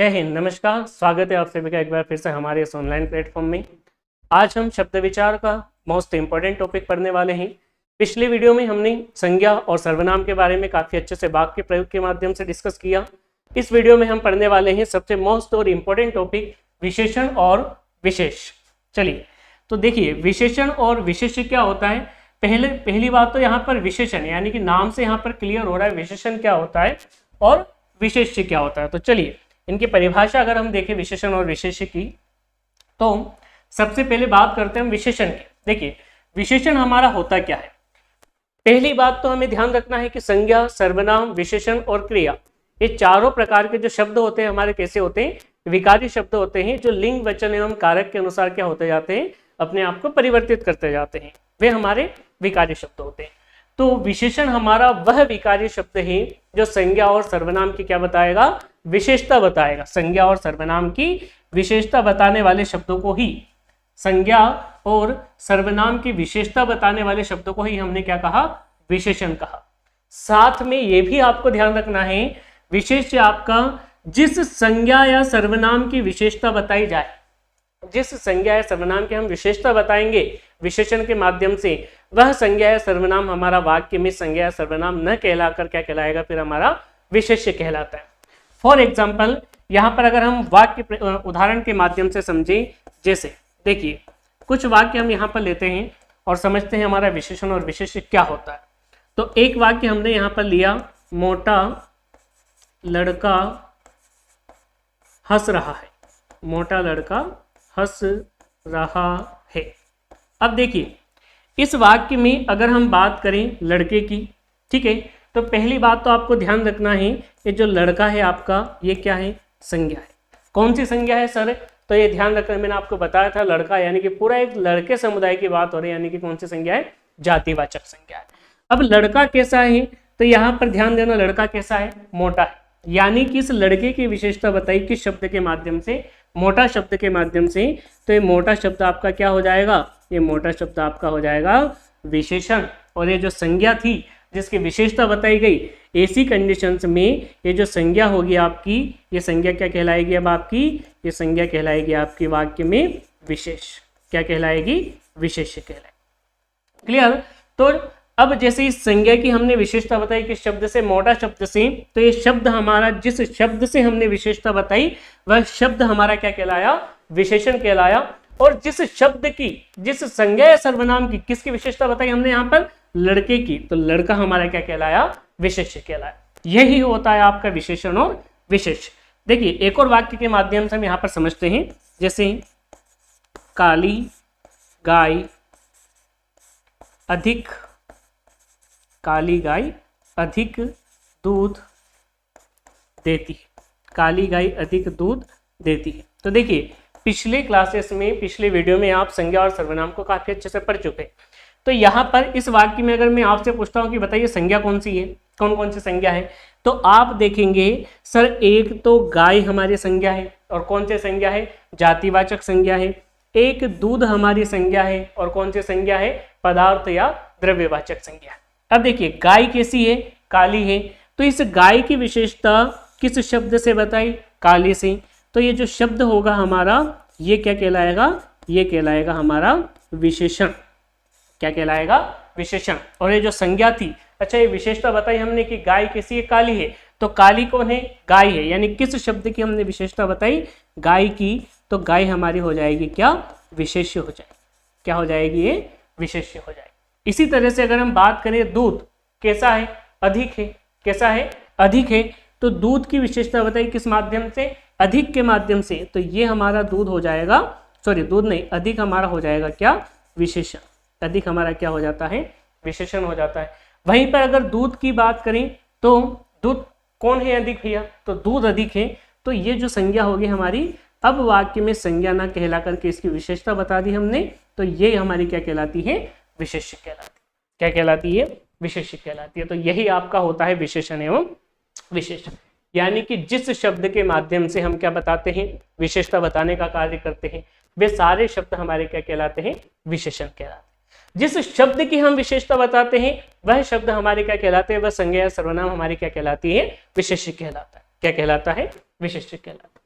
जय हिंद, नमस्कार। स्वागत है आप सभी का एक बार फिर से हमारे इस ऑनलाइन प्लेटफॉर्म में। आज हम शब्द विचार का मोस्ट इंपॉर्टेंट टॉपिक पढ़ने वाले हैं। पिछले वीडियो में हमने संज्ञा और सर्वनाम के बारे में काफ़ी अच्छे से वाक्य प्रयोग के माध्यम से डिस्कस किया। इस वीडियो में हम पढ़ने वाले हैं सबसे मोस्ट और इम्पोर्टेंट टॉपिक विशेषण और विशेष। चलिए तो देखिए, विशेषण और विशेष क्या होता है। पहली बात तो यहाँ पर विशेषण यानी कि नाम से यहाँ पर क्लियर हो रहा है विशेषण क्या होता है और विशेष क्या होता है। तो चलिए इनकी परिभाषा अगर हम देखें विशेषण और विशेष की, तो सबसे पहले बात करते हैं हम विशेषण की। देखिए विशेषण हमारा होता क्या है। पहली बात तो हमें ध्यान रखना है कि संज्ञा, सर्वनाम, विशेषण और क्रिया, ये चारों प्रकार के जो शब्द होते हैं हमारे कैसे होते हैं, विकारी शब्द होते हैं, जो लिंग, वचन एवं कारक के अनुसार क्या होते जाते हैं, अपने आप को परिवर्तित करते जाते हैं, वे हमारे विकारी शब्द होते हैं। तो विशेषण हमारा वह विकारी शब्द है जो संज्ञा और सर्वनाम की क्या बताएगा, विशेषता बताएगा। संज्ञा और सर्वनाम की विशेषता बताने वाले शब्दों को ही, संज्ञा और सर्वनाम की विशेषता बताने वाले शब्दों को ही हमने क्या कहा, विशेषण कहा। साथ में ये भी आपको ध्यान रखना है, विशेष आपका जिस संज्ञा या सर्वनाम की विशेषता बताई जाए, जिस संज्ञा या सर्वनाम की हम विशेषता बताएंगे विशेषण के माध्यम से, वह संज्ञा या सर्वनाम हमारा वाक्य में संज्ञा या सर्वनाम न कहलाकर क्या कहलाएगा, फिर हमारा विशेष्य कहलाता है। फॉर एग्जाम्पल यहाँ पर अगर हम वाक्य उदाहरण के माध्यम से समझें, जैसे देखिए कुछ वाक्य हम यहाँ पर लेते हैं और समझते हैं हमारा विशेषण और विशेष्य क्या होता है। तो एक वाक्य हमने यहाँ पर लिया, मोटा लड़का हंस रहा है। मोटा लड़का हंस रहा है। अब देखिए इस वाक्य में अगर हम बात करें लड़के की, ठीक है, तो पहली बात तो आपको ध्यान रखना है, ये जो लड़का है आपका, ये क्या है, संज्ञा है। कौन सी संज्ञा है सर, तो ये ध्यान रखना, मैंने आपको बताया था लड़का यानी कि पूरा एक लड़के समुदाय की बात हो रही है, यानी कि कौन सी संज्ञा है, जातिवाचक संज्ञा है। अब लड़का कैसा है, तो यहाँ पर ध्यान देना, लड़का कैसा है, मोटा है, यानी कि इस लड़के की विशेषता बताई किस शब्द के माध्यम से, मोटा शब्द के माध्यम से। तो ये मोटा शब्द आपका क्या हो जाएगा, ये मोटा शब्द आपका हो जाएगा विशेषण। और ये जो संज्ञा थी जिसकी विशेषता बताई गई, ऐसी कंडीशंस में ये जो संज्ञा होगी आपकी, ये संज्ञा क्या कहलाएगी, अब आपकी ये संज्ञा कहलाएगी आपकी वाक्य में विशेष। क्या कहलाएगी, विशेष कहलाएगी। क्लियर। तो अब जैसे इस संज्ञा की हमने विशेषता बताई किस शब्द से, मोटा शब्द से, तो ये शब्द हमारा, जिस शब्द से हमने विशेषता बताई वह शब्द हमारा क्या कहलाया, विशेषण कहलाया। और जिस शब्द की, जिस संज्ञा या सर्वनाम की किसकी विशेषता बताई हमने यहाँ पर, लड़के की, तो लड़का हमारा क्या कहलाया, विशेष्य कहलाया। यही होता है आपका विशेषण और विशेष। देखिए एक और वाक्य के माध्यम से हम यहाँ पर समझते हैं, जैसे काली गाय अधिक, काली गाय अधिक दूध देती है। काली गाय अधिक दूध देती है। तो देखिए पिछले क्लासेस में, पिछले वीडियो में आप संज्ञा और सर्वनाम को काफी अच्छे से पढ़ चुके हैं। तो यहाँ पर इस वाक्य में अगर मैं आपसे पूछता हूँ कि बताइए संज्ञा कौन सी है, कौन कौन सी संज्ञा है, तो आप देखेंगे सर एक तो गाय हमारी संज्ञा है, और कौन सी संज्ञा है, जातिवाचक संज्ञा है। एक दूध हमारी संज्ञा है, और कौन सी संज्ञा है, पदार्थ या द्रव्यवाचक संज्ञा। अब देखिए गाय कैसी है, काली है, तो इस गाय की विशेषता किस शब्द से बताई, काली से। तो ये जो शब्द होगा हमारा, ये क्या कहलाएगा, ये कहलाएगा हमारा विशेषण। क्या कहलाएगा, विशेषण। और ये जो संज्ञा थी, अच्छा ये विशेषता बताई हमने कि गाय कैसी है, काली है, तो काली कौन है, गाय है, यानी किस शब्द की हमने विशेषता बताई, गाय की, तो गाय हमारी हो जाएगी क्या, विशेष्य हो जाएगी। क्या हो जाएगी, ये विशेष्य हो जाएगी। इसी तरह से अगर हम बात करें दूध कैसा है, अधिक है, कैसा है, अधिक है, तो दूध की विशेषता बताई किस माध्यम से, अधिक के माध्यम से, तो ये हमारा दूध हो जाएगा, सॉरी दूध नहीं, अधिक हमारा हो जाएगा क्या, विशेषण। अधिक हमारा क्या हो जाता है, विशेषण हो जाता है। वहीं पर अगर दूध की बात करें तो दूध कौन है, अधिक भैया, तो दूध अधिक है, तो ये जो संज्ञा होगी हमारी, अब वाक्य में संज्ञा ना कहला करके इसकी विशेषता बता दी हमने, तो ये हमारी क्या कहलाती है, विशेष्य कहलाती। क्या कहलाती है, विशेष्य कहलाती है। तो यही आपका होता है विशेषण एवं विशेषण, यानी कि जिस शब्द के माध्यम से हम क्या बताते हैं, विशेषता बताने का कार्य करते हैं, वे सारे शब्द हमारे क्या कहलाते हैं, विशेषण कहलाते हैं। जिस शब्द की हम विशेषता बताते हैं वह शब्द हमारे क्या कहलाते हैं, वह संज्ञा या सर्वनाम हमारी क्या कहलाती है, विशेष्य कहलाता है। क्या कहलाता है, विशेष्य कहलाता है।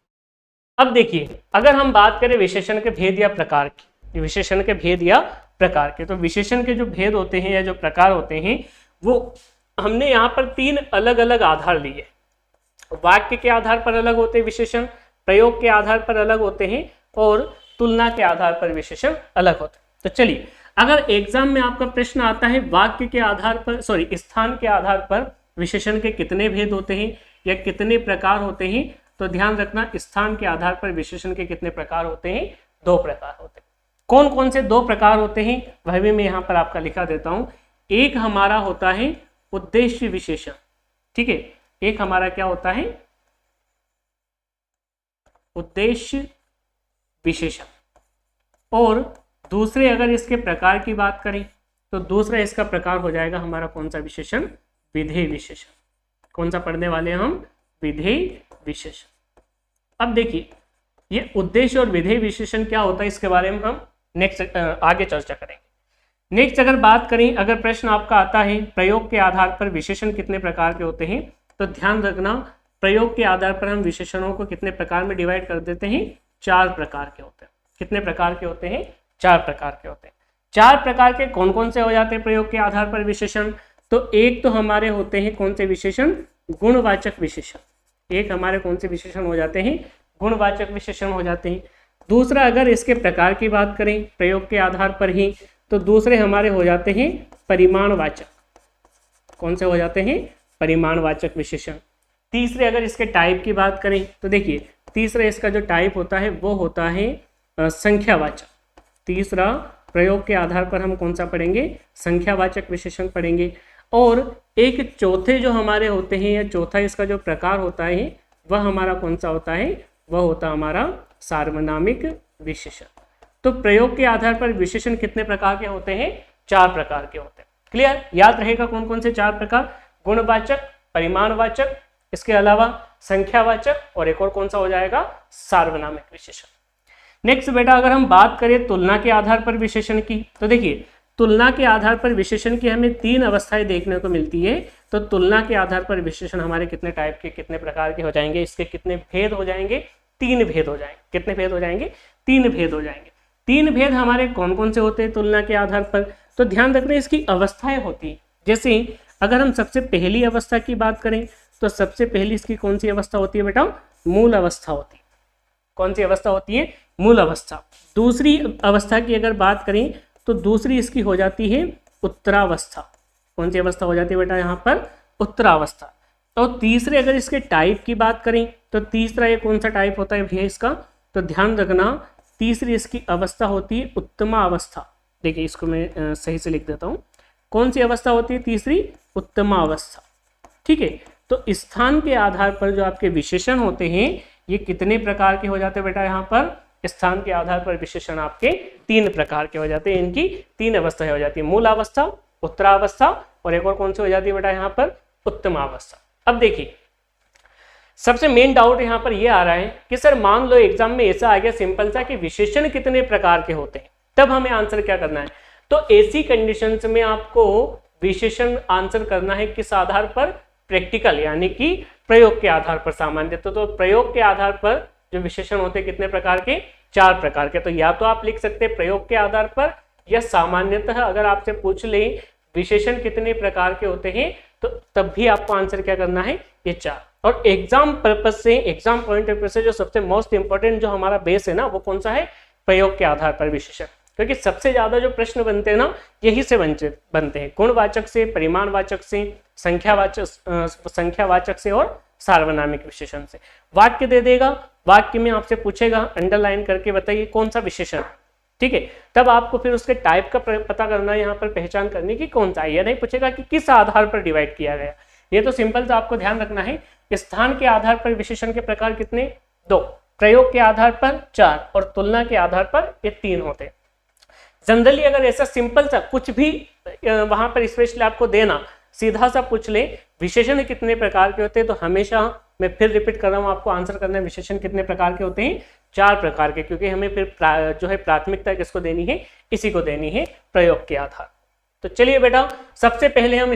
अब देखिए, अगर हम बात करें विशेषण के भेद या प्रकार की, विशेषण के भेद या प्रकार के, तो विशेषण के जो भेद होते हैं या जो प्रकार होते हैं वो हमने यहाँ पर 3 अलग अलग आधार लिए। वाक्य के आधार पर अलग होते हैं विशेषण, प्रयोग के आधार पर अलग होते हैं और तुलना के आधार पर विशेषण अलग होते हैं। तो चलिए, अगर एग्जाम में आपका प्रश्न आता है वाक्य के आधार पर, स्थान के आधार पर विशेषण के कितने भेद होते हैं या कितने प्रकार होते हैं, तो ध्यान रखना स्थान के आधार पर विशेषण के कितने प्रकार होते हैं, 2 प्रकार होते हैं। कौन कौन से 2 प्रकार होते हैं वह भी मैं यहाँ पर आपका लिखा देता हूं। एक हमारा होता है उद्देश्य विशेषण, ठीक है, एक हमारा क्या होता है, उद्देश्य विशेषण। और दूसरे अगर इसके प्रकार की बात करें तो दूसरा इसका प्रकार हो जाएगा हमारा कौन सा विशेषण, विधेय विशेषण। कौन सा पढ़ने वाले हैं हम, विधेय विशेषण। अब देखिए, ये उद्देश्य और विधेय विशेषण क्या होता है इसके बारे में हम नेक्स्ट आगे चर्चा करेंगे। नेक्स्ट अगर बात करें, अगर प्रश्न आपका आता है प्रयोग के आधार पर विशेषण कितने प्रकार के होते हैं, तो ध्यान रखना प्रयोग के आधार पर हम विशेषणों को कितने प्रकार में डिवाइड कर देते हैं, 4 प्रकार के होते हैं। कितने प्रकार के होते हैं, 4 प्रकार के होते हैं। 4 प्रकार के कौन कौन से हो जाते हैं प्रयोग के आधार पर विशेषण, तो एक तो हमारे होते हैं कौन से विशेषण, गुणवाचक विशेषण। एक हमारे कौन से विशेषण हो जाते हैं, गुणवाचक विशेषण हो जाते हैं। दूसरा अगर इसके प्रकार की बात करें प्रयोग के आधार पर ही, तो दूसरे हमारे हो जाते हैं परिमाणवाचक। कौन से हो जाते हैं, परिमाणवाचक विशेषण। तीसरे अगर इसके टाइप की बात करें तो देखिए, तीसरा इसका जो टाइप होता है वो होता है संख्यावाचक। तीसरा प्रयोग के आधार पर हम कौन सा पढ़ेंगे, संख्यावाचक विशेषण पढ़ेंगे। और एक चौथे जो हमारे होते हैं या चौथा इसका जो प्रकार होता है वह हमारा कौन सा होता है, वह होता हमारा सार्वनामिक विशेषण। तो प्रयोग के आधार पर विशेषण कितने प्रकार के होते हैं, 4 प्रकार के होते हैं। क्लियर, याद रहेगा कौन कौन से 4 प्रकार, गुणवाचक, परिमाणवाचक, इसके अलावा संख्यावाचक और एक और कौन सा हो जाएगा, सार्वनामिक विशेषण। नेक्स्ट बेटा, अगर हम बात करें तुलना के आधार पर विशेषण की, तो देखिए तुलना के आधार पर विशेषण की हमें 3 अवस्थाएं देखने को मिलती है। तो तुलना के आधार पर विशेषण हमारे कितने टाइप के, कितने प्रकार के हो जाएंगे, इसके कितने भेद हो जाएंगे, 3 भेद हो जाएंगे। कितने भेद हो जाएंगे, 3 भेद हो जाएंगे। 3 भेद हमारे कौन कौन से होते हैं तुलना के आधार पर, तो ध्यान रखना इसकी अवस्थाएं होती है। जैसे अगर हम सबसे पहली अवस्था की बात करें तो सबसे पहली इसकी कौन सी अवस्था होती है बेटा, मूल अवस्था होती है। कौन सी अवस्था होती है, मूल अवस्था। दूसरी अवस्था की अगर बात करें तो दूसरी इसकी हो जाती है उत्तरावस्था। कौन सी अवस्था हो जाती है बेटा यहाँ पर, उत्तरावस्था। और तीसरे अगर इसके टाइप की बात करें तो तीसरा ये कौन सा टाइप होता है भैया इसका, तो ध्यान रखना तीसरी इसकी अवस्था होती है उत्तमा अवस्था। देखिए इसको मैं सही से लिख देता हूँ, कौन सी अवस्था होती है तीसरी, उत्तमा अवस्था। ठीक है, तो स्थान के आधार पर जो आपके विशेषण होते हैं ये कितने प्रकार के हो जाते हैं बेटा, यहाँ पर स्थान के आधार पर विशेषण आपके 3 प्रकार के हो जाते हैं। इनकी 3 अवस्थाएं हो जाती है, मूल अवस्था, उत्तरावस्था और एक और कौन सी हो जाती है बेटा यहाँ पर, उत्तम अवस्था। अब देखिए सबसे मेन डाउट यहाँ पर ये आ रहा है कि सर मान लो एग्जाम में ऐसा आ गया सिंपल सा कि विशेषण कितने प्रकार के होते हैं, तब हमें आंसर क्या करना है। तो ऐसी कंडीशंस में आपको विशेषण आंसर करना है किस आधार पर, प्रैक्टिकल यानी कि प्रयोग के आधार पर सामान्य। तो प्रयोग के आधार पर जो विशेषण होते हैं कितने प्रकार के, 4 प्रकार के। तो या तो आप लिख सकते हैं प्रयोग के आधार पर, या सामान्यतः अगर आपसे पूछ ले विशेषण कितने प्रकार के होते हैं तो तब भी आपको आंसर क्या करना है, ये 4। और एग्जाम पर्पज से, एग्जाम पॉइंट ऑफ व्यू से जो सबसे मोस्ट इंपॉर्टेंट जो हमारा बेस है ना, वो कौन सा है, प्रयोग के आधार पर विशेषण। क्योंकि सबसे ज्यादा जो प्रश्न बनते हैं ना यही से बनते हैं, गुणवाचक से, परिमाणवाचक से, संख्यावाचक से और सार्वनामिक विशेषण से। वाक्य दे देगा, वाक्य में आपसे पूछेगा अंडरलाइन करके बताइए कौन सा विशेषण, ठीक है, तब आपको फिर उसके टाइप का पता करना है, यहाँ पर पहचान करने की कौन सा है। यह नहीं पूछेगा कि किस आधार पर डिवाइड किया गया, ये तो सिंपल सा आपको ध्यान रखना है। स्थान के आधार पर विशेषण के प्रकार कितने, 2, प्रयोग के आधार पर 4 और तुलना के आधार पर ये 3 होते हैं। जनरली अगर ऐसा सिंपल सा कुछ भी वहां पर स्पेशली आपको देना, सीधा सा पूछ ले विशेषण कितने प्रकार के होते हैं, तो हमेशा मैं फिर रिपीट कर रहा हूँ आपको आंसर करना है विशेषण कितने प्रकार के होते हैं, 4 प्रकार के। क्योंकि हमें फिर जो है प्राथमिकता किसको देनी है, इसी को देनी है, प्रयोग के आधार। तो चलिए बेटा सबसे पहले हम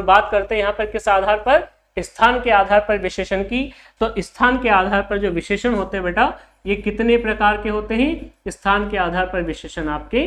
बात करते हैं यहाँ पर किस आधार पर, स्थान के आधार पर विशेषण की। तो स्थान के आधार पर जो विशेषण होते हैं बेटा ये कितने प्रकार के होते हैं? स्थान के आधार पर विशेषण आपके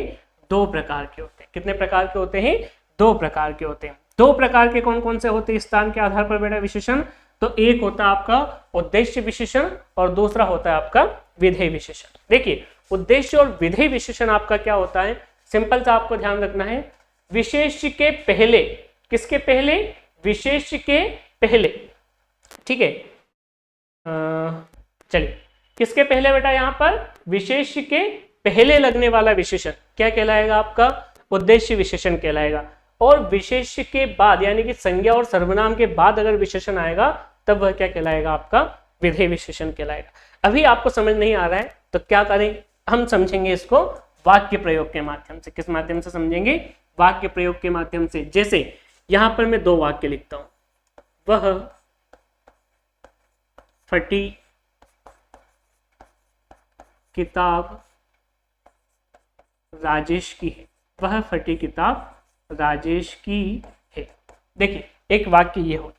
2 प्रकार के होते हैं। कितने प्रकार के होते हैं? 2 प्रकार के होते हैं। 2 प्रकार के कौन कौन से होते हैं स्थान के आधार पर बेटा विशेषण? तो एक होता है आपका उद्देश्य विशेषण और दूसरा होता है आपका विधेय विशेषण। देखिए उद्देश्य और विधेय विशेषण आपका क्या होता है? सिंपल सा आपको ध्यान रखना है, विशेष्य के पहले, किसके पहले? विशेष्य के पहले, ठीक है। चलिए किसके पहले बेटा? यहाँ पर विशेष्य के पहले लगने वाला विशेषण क्या कहलाएगा? आपका उद्देश्य विशेषण कहलाएगा। और विशेष्य के बाद यानी कि संज्ञा और सर्वनाम के बाद अगर विशेषण आएगा तब वह क्या कहलाएगा? आपका विधेय विशेषण कहलाएगा। अभी आपको समझ नहीं आ रहा है तो क्या करें, हम समझेंगे इसको वाक्य प्रयोग के माध्यम से। किस माध्यम से समझेंगे? वाक्य प्रयोग के माध्यम से। जैसे यहां पर मैं 2 वाक्य लिखता हूं, वह फटी किताब राजेश की है। वह फटी किताब राजेश की है। देखिए एक वाक्य ये हो।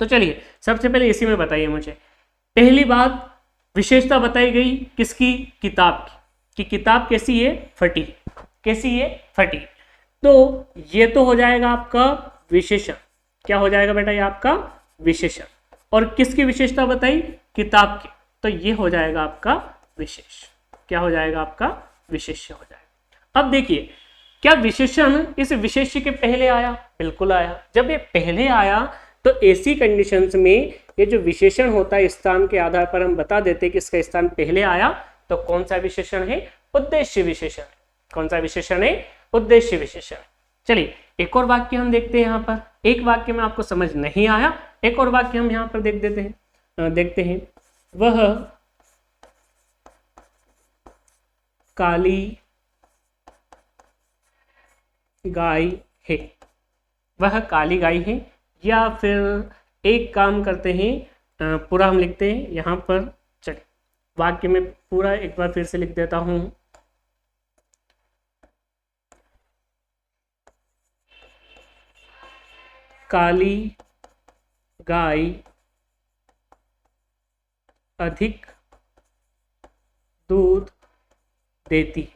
तो चलिए सबसे पहले इसी में बताइए मुझे, पहली बात विशेषता बताई गई किसकी? किताब की, कि किताब कैसी है? फटी। कैसी है? फटी। तो ये तो हो जाएगा आपका विशेषण। क्या हो जाएगा बेटा? ये आपका विशेषण। और किसकी विशेषता बताई? किताब की, तो ये हो जाएगा आपका विशेष। क्या हो जाएगा? आपका विशेष हो जाएगा। अब देखिए क्या विशेषण इस विशेष्य के पहले आया? बिल्कुल आया। जब ये पहले आया तो ऐसी कंडीशंस में ये जो विशेषण होता है स्थान के आधार पर हम बता देते हैं कि इसका स्थान पहले आया, तो कौन सा विशेषण है? उद्देश्य विशेषण। कौन सा विशेषण है? उद्देश्य विशेषण। चलिए एक और वाक्य हम देखते हैं। यहाँ पर एक वाक्य में आपको समझ नहीं आया, एक और वाक्य हम यहाँ पर देखते हैं। वह काली गाय है। वह काली गाय है। या फिर एक काम करते हैं, पूरा हम लिखते हैं यहाँ पर। चलिए वाक्य में पूरा एक बार फिर से लिख देता हूं। काली गाय अधिक दूध देती।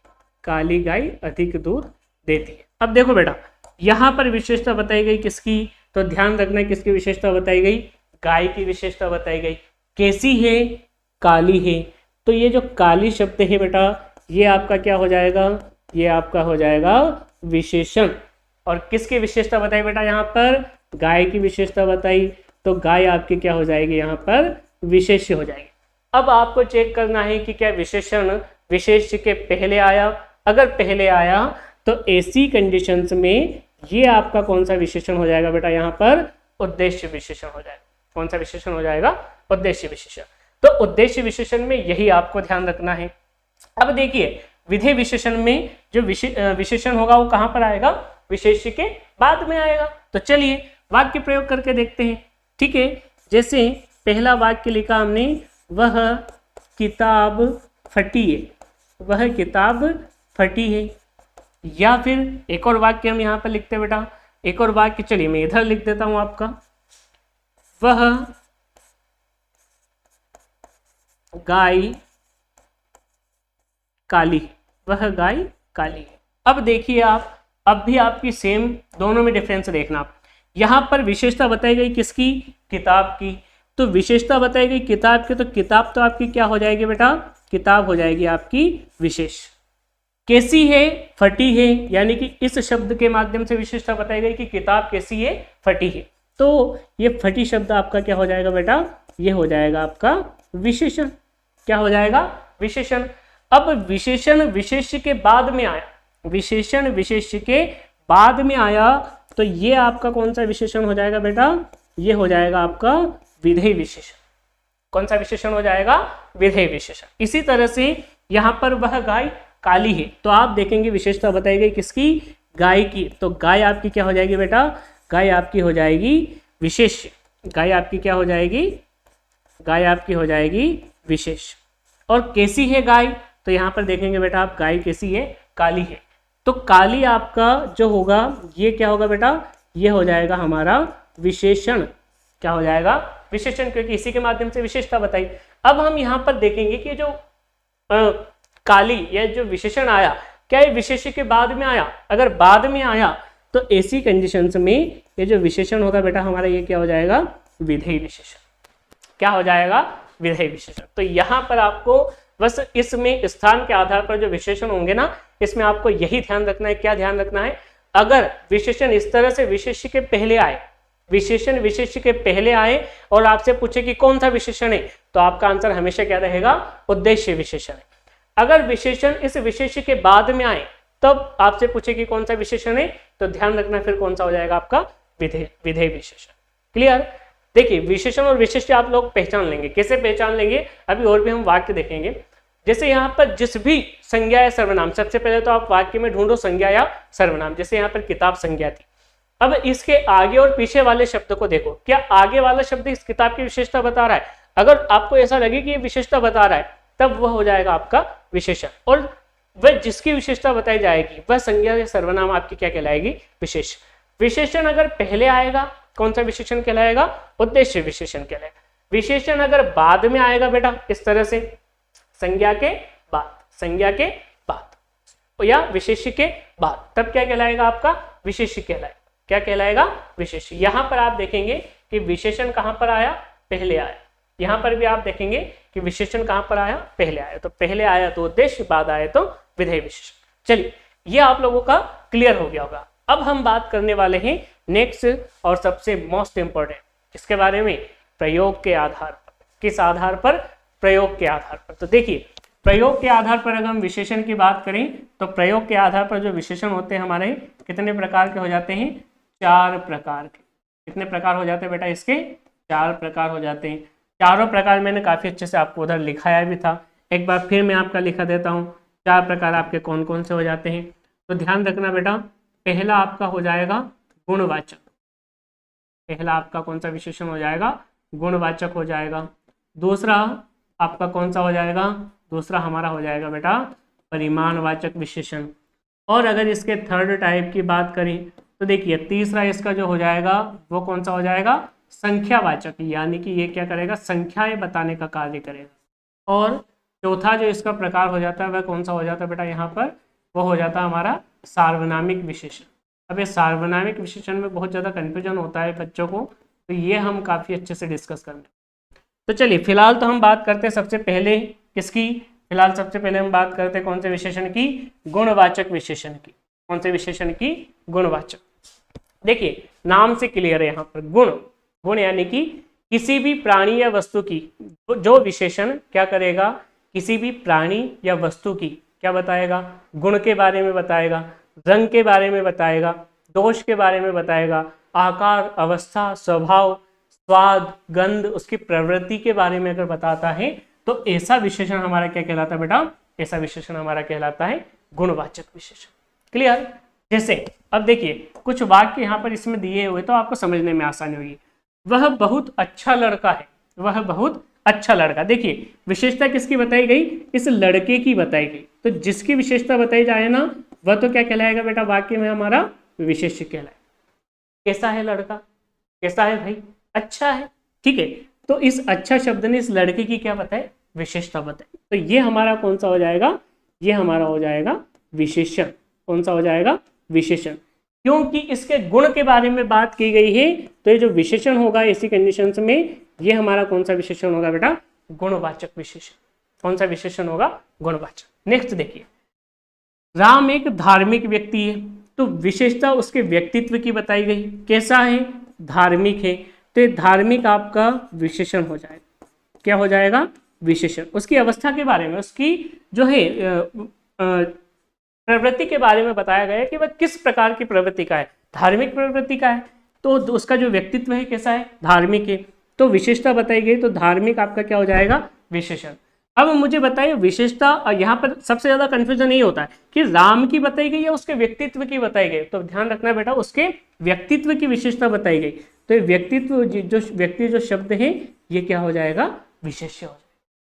काली गाय अधिक दूध देती है। अब देखो बेटा यहां पर विशेषता बताई गई किसकी? तो ध्यान रखना किसकी विशेषता बताई गई? गाय की विशेषता बताई गई। कैसी है? काली है। तो ये जो काली शब्द है बेटा ये आपका क्या हो जाएगा? ये आपका हो जाएगा विशेषण। और किसकी विशेषता बताई बेटा? यहाँ पर गाय की विशेषता बताई, तो गाय आपकी क्या हो जाएगी? यहाँ पर विशेष्य हो जाएगी। अब आपको चेक करना है कि क्या विशेषण विशेष्य के पहले आया। अगर पहले आया तो ऐसी कंडीशंस में ये आपका कौन सा विशेषण हो जाएगा बेटा? यहाँ पर उद्देश्य विशेषण हो जाएगा। कौन सा विशेषण हो जाएगा? उद्देश्य विशेषण। तो उद्देश्य विशेषण में यही आपको ध्यान रखना है। अब देखिए विधेय विशेषण में जो विशेषण होगा वो कहां पर आएगा? विशेष्य के बाद में आएगा। तो चलिए वाक्य प्रयोग करके देखते हैं। ठीक है, जैसे पहला वाक्य लिखा हमने, वह किताब फटी है। वह किताब फटी है। या फिर एक और वाक्य हम यहाँ पर लिखते हैं बेटा, एक और वाक्य चलिए मैं इधर लिख देता हूं आपका, वह गाय काली। वह गाय काली है। अब देखिए आप, अब भी आपकी सेम, दोनों में डिफरेंस देखना आप। यहां पर विशेषता बताई गई किसकी? किताब की। तो विशेषता बताई गई किताब की, तो किताब तो आपकी क्या हो जाएगी बेटा? किताब हो जाएगी आपकी विशेष। कैसी है? फटी है। यानी कि इस शब्द के माध्यम से विशेषता बताई गई कि किताब कैसी है? फटी है। तो ये फटी शब्द आपका क्या हो जाएगा बेटा? ये हो जाएगा आपका विशेषण। क्या हो जाएगा? विशेषण। अब विशेषण विशेष्य के बाद में आया, विशेषण विशेष्य के बाद में आया, तो ये आपका कौन सा विशेषण हो जाएगा बेटा? ये हो जाएगा आपका विधेय विशेषण। कौन सा विशेषण हो जाएगा? विधेय विशेषण। इसी तरह से यहां पर वह गाय काली है, तो आप देखेंगे विशेषता बताई गई किसकी? गाय की। तो गाय आपकी क्या हो जाएगी बेटा? गाय आपकी हो जाएगी विशेष्य। गाय आपकी क्या हो जाएगी? गाय आपकी हो जाएगी विशेष। और कैसी है गाय? तो यहां पर देखेंगे बेटा आप, गाय कैसी है? काली है। तो काली आपका जो होगा ये क्या होगा बेटा? ये हो जाएगा हमारा विशेषण। क्या हो जाएगा? विशेषण, क्योंकि इसी के माध्यम से विशेषता बताई। अब हम यहाँ पर देखेंगे कि जो काली या जो विशेषण आया, क्या ये विशेष्य के बाद में आया? अगर बाद में आया तो ऐसी कंडीशंस में ये जो विशेषण होगा बेटा हमारा, ये क्या हो जाएगा? विधेय विशेषण। क्या हो जाएगा? विधेय विशेषण। तो यहाँ पर आपको बस इसमें स्थान के आधार पर जो विशेषण होंगे ना, इसमें आपको यही ध्यान रखना है। क्या ध्यान रखना है? अगर विशेषण इस तरह से विशेष्य के पहले आए, विशेषण विशेष्य के पहले आए और आपसे पूछे कि कौन सा विशेषण है, तो आपका आंसर हमेशा क्या रहेगा? उद्देश्य विशेषण है। अगर विशेषण इस विशेष्य के बाद में आए तब आपसे पूछे कि कौन सा विशेषण है, तो ध्यान रखना फिर कौन सा हो जाएगा आपका? विधेय विशेषण। क्लियर? देखिए विशेषण और विशेष्य आप लोग पहचान लेंगे। कैसे पहचान लेंगे? अभी और भी हम वाक्य देखेंगे। जैसे यहाँ पर जिस भी संज्ञा या सर्वनाम, सबसे पहले तो आप वाक्य में ढूंढो संज्ञा या सर्वनाम। जैसे यहाँ पर किताब संज्ञा थी। अब इसके आगे और पीछे वाले शब्द को देखो, क्या आगे वाला शब्द इस किताब की विशेषता बता रहा है? अगर आपको ऐसा लगे कि ये विशेषता बता रहा है, तब वह हो जाएगा आपका विशेषण। और वह जिसकी विशेषता बताई जाएगी वह संज्ञा या सर्वनाम आपकी क्या कहलाएगी? विशेष। विशेषण अगर पहले आएगा, कौन सा विशेषण कहलाएगा? उद्देश्य विशेषण कहलाएगा। विशेषण अगर बाद में आएगा बेटा इस तरह से, संज्ञा के बाद, संज्ञा के बाद या विशेष्य के बाद, तब क्या कहलाएगा? आपका विशेष्य कहलाएगा। क्या कहलाएगा? विशेष्य। यहां पर आप देखेंगे कि विशेषण कहां पर आया? पहले आया। यहां पर भी आप देखेंगे कि विशेषण कहां पर आया? पहले आया। तो पहले आया तो उद्देश्य, बाद आया तो विधेय विशेषण। चलिए, ये आप लोगों का क्लियर हो गया होगा। अब हम बात करने वाले हैं नेक्स्ट और सबसे मोस्ट इंपॉर्टेंट, इसके बारे में, प्रयोग के आधार पर। किस आधार पर? प्रयोग के आधार पर। तो देखिए, प्रयोग के आधार पर अगर हम विशेषण की बात करें तो प्रयोग के आधार पर जो विशेषण होते हैं हमारे, कितने प्रकार के हो जाते हैं? 4 प्रकार के। कितने प्रकार हो जाते हैं बेटा इसके? 4 प्रकार हो जाते हैं। चारों प्रकार मैंने काफी अच्छे से आपको उधर लिखाया भी था, एक बार फिर मैं आपका लिखा देता हूँ। 4 प्रकार आपके कौन कौन से हो जाते हैं? तो ध्यान रखना बेटा, पहला आपका हो जाएगा गुणवाचक। पहला आपका कौन सा विशेषण हो जाएगा? गुणवाचक हो जाएगा। दूसरा आपका कौन सा हो जाएगा? दूसरा हमारा हो जाएगा बेटा परिमाणवाचक विशेषण। और अगर इसके थर्ड टाइप की बात करें तो देखिए, तीसरा इसका जो हो जाएगा वो कौन सा हो जाएगा? संख्यावाचक, यानी कि ये क्या करेगा? संख्याएं बताने का कार्य करेगा। और चौथा जो इसका प्रकार हो जाता है वह कौन सा हो जाता है बेटा? यहाँ पर वो हो जाता है हमारा सार्वनामिक विशेषण। अब ये सार्वनामिक विशेषण में बहुत ज़्यादा कन्फ्यूजन होता है बच्चों को, तो ये हम काफ़ी अच्छे से डिस्कस करेंगे। तो चलिए, फिलहाल तो हम बात करते हैं सबसे पहले किसकी? फिलहाल सबसे पहले हम बात करते हैं कौन से विशेषण की? गुणवाचक विशेषण की। कौन से विशेषण की? गुणवाचक। देखिए, नाम से क्लियर है यहाँ पर, गुण। गुण यानी कि किसी भी प्राणी या वस्तु की जो विशेषण क्या करेगा? किसी भी प्राणी या वस्तु की क्या बताएगा? गुण के बारे में बताएगा, रंग के बारे में बताएगा, दोष के बारे में बताएगा, आकार, अवस्था, स्वभाव, स्वाद, गंध, उसकी प्रवृत्ति के बारे में अगर बताता है तो ऐसा विशेषण हमारा क्या कहलाता है बेटा? ऐसा विशेषण हमारा कहलाता है गुणवाचक विशेषण। क्लियर? जैसे अब देखिए, कुछ वाक्य यहाँ पर इसमें दिए हुए तो आपको समझने में आसानी होगी। वह बहुत अच्छा लड़का है। वह बहुत अच्छा लड़का। देखिए, विशेषता किसकी बताई गई? इस लड़के की बताई गई। तो जिसकी विशेषता बताई जाए ना, वह तो क्या कहलाएगा बेटा? वाक्य में हमारा विशेष्य कहलाएगा। कैसा है लड़का? कैसा है भाई? अच्छा है। ठीक है, तो इस अच्छा शब्द ने इस लड़के की क्या बताए? विशेषता बताई। तो ये हमारा कौन सा हो जाएगा? ये हमारा हो जाएगा विशेषण। कौन सा हो जाएगा? विशेषण। क्योंकि इसके गुण के बारे में बात की गई है, तो ये जो विशेषण होगा ऐसी कंडीशंस में, ये हमारा कौन सा विशेषण होगा बेटा? गुणवाचक विशेषण। कौन सा विशेषण होगा? गुणवाचक। नेक्स्ट देखिए, राम एक धार्मिक व्यक्ति है। तो विशेषता उसके व्यक्तित्व की बताई गई। कैसा है? धार्मिक है। तो ये धार्मिक आपका विशेषण हो जाएगा। क्या हो जाएगा? विशेषण। उसकी अवस्था के बारे में, उसकी जो है प्रवृत्ति के बारे में बताया गया है कि वह किस प्रकार की प्रवृत्ति का है। धार्मिक प्रवृत्ति का है, तो उसका जो व्यक्तित्व है कैसा है? धार्मिक है। तो विशेषता बताई गई, तो धार्मिक आपका क्या हो जाएगा? विशेषण। अब मुझे बताइए, विशेषता यहाँ पर सबसे ज्यादा कंफ्यूजन यही होता है कि राम की बताई गई या उसके व्यक्तित्व की बताई गई। तो ध्यान रखना बेटा, उसके व्यक्तित्व की विशेषता बताई गई। तो ये व्यक्तित्व, जो व्यक्ति, जो शब्द है, ये क्या हो जाएगा? विशेष्य हो जाएगा।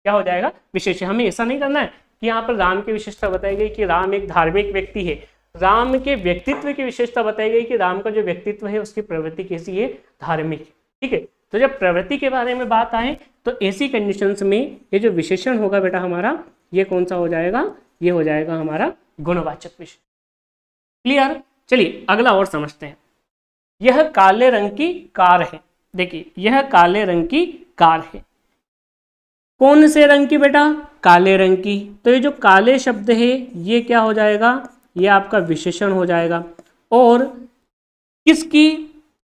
क्या हो जाएगा? विशेष्य। हमें ऐसा नहीं करना है कि यहाँ पर राम की विशेषता बताई गई कि राम एक धार्मिक व्यक्ति है। राम के व्यक्तित्व की विशेषता बताई गई कि राम का जो व्यक्तित्व है उसकी प्रवृत्ति कैसी है? धार्मिक है। ठीक है, तो जब प्रवृत्ति के बारे में बात आए तो ऐसी कंडीशंस में ये जो विशेषण होगा बेटा हमारा, ये कौन सा हो जाएगा, ये हो जाएगा हमारा गुणवाचक विशेषण। क्लियर। चलिए अगला और समझते हैं। यह काले रंग की कार है। देखिए यह काले रंग की कार है। कौन से रंग की बेटा, काले रंग की। तो ये जो काले शब्द है ये क्या हो जाएगा, ये आपका विशेषण हो जाएगा। और किसकी,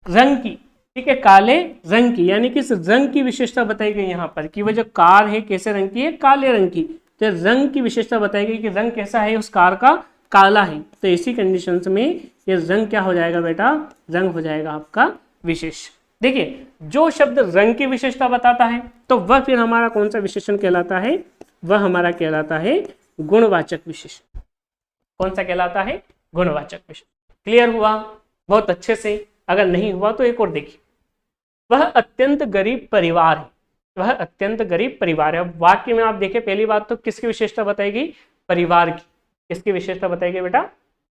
रंग की, ठीक है, काले रंग की, यानी किस रंग की विशेषता बताई गई यहाँ पर कि वह जो कार है कैसे रंग की है, काले रंग की। तो रंग की विशेषता बताई गई कि रंग कैसा है उस कार का, काला है। तो इसी कंडीशंस में ये रंग क्या हो जाएगा बेटा, रंग हो जाएगा आपका विशेष। देखिए जो शब्द रंग की विशेषता बताता है तो वह फिर हमारा कौन सा विशेषण कहलाता है, वह हमारा कहलाता है गुणवाचक विशेषण। कौन सा कहलाता है, गुणवाचक विशेषण। क्लियर हुआ बहुत अच्छे से। अगर नहीं हुआ तो एक और देखिए, वह अत्यंत गरीब परिवार है। वह अत्यंत गरीब परिवार है। अब वाक्य में आप देखें, पहली बात तो किसकी विशेषता बताई गई, परिवार की। किसकी विशेषता बताई गई बेटा,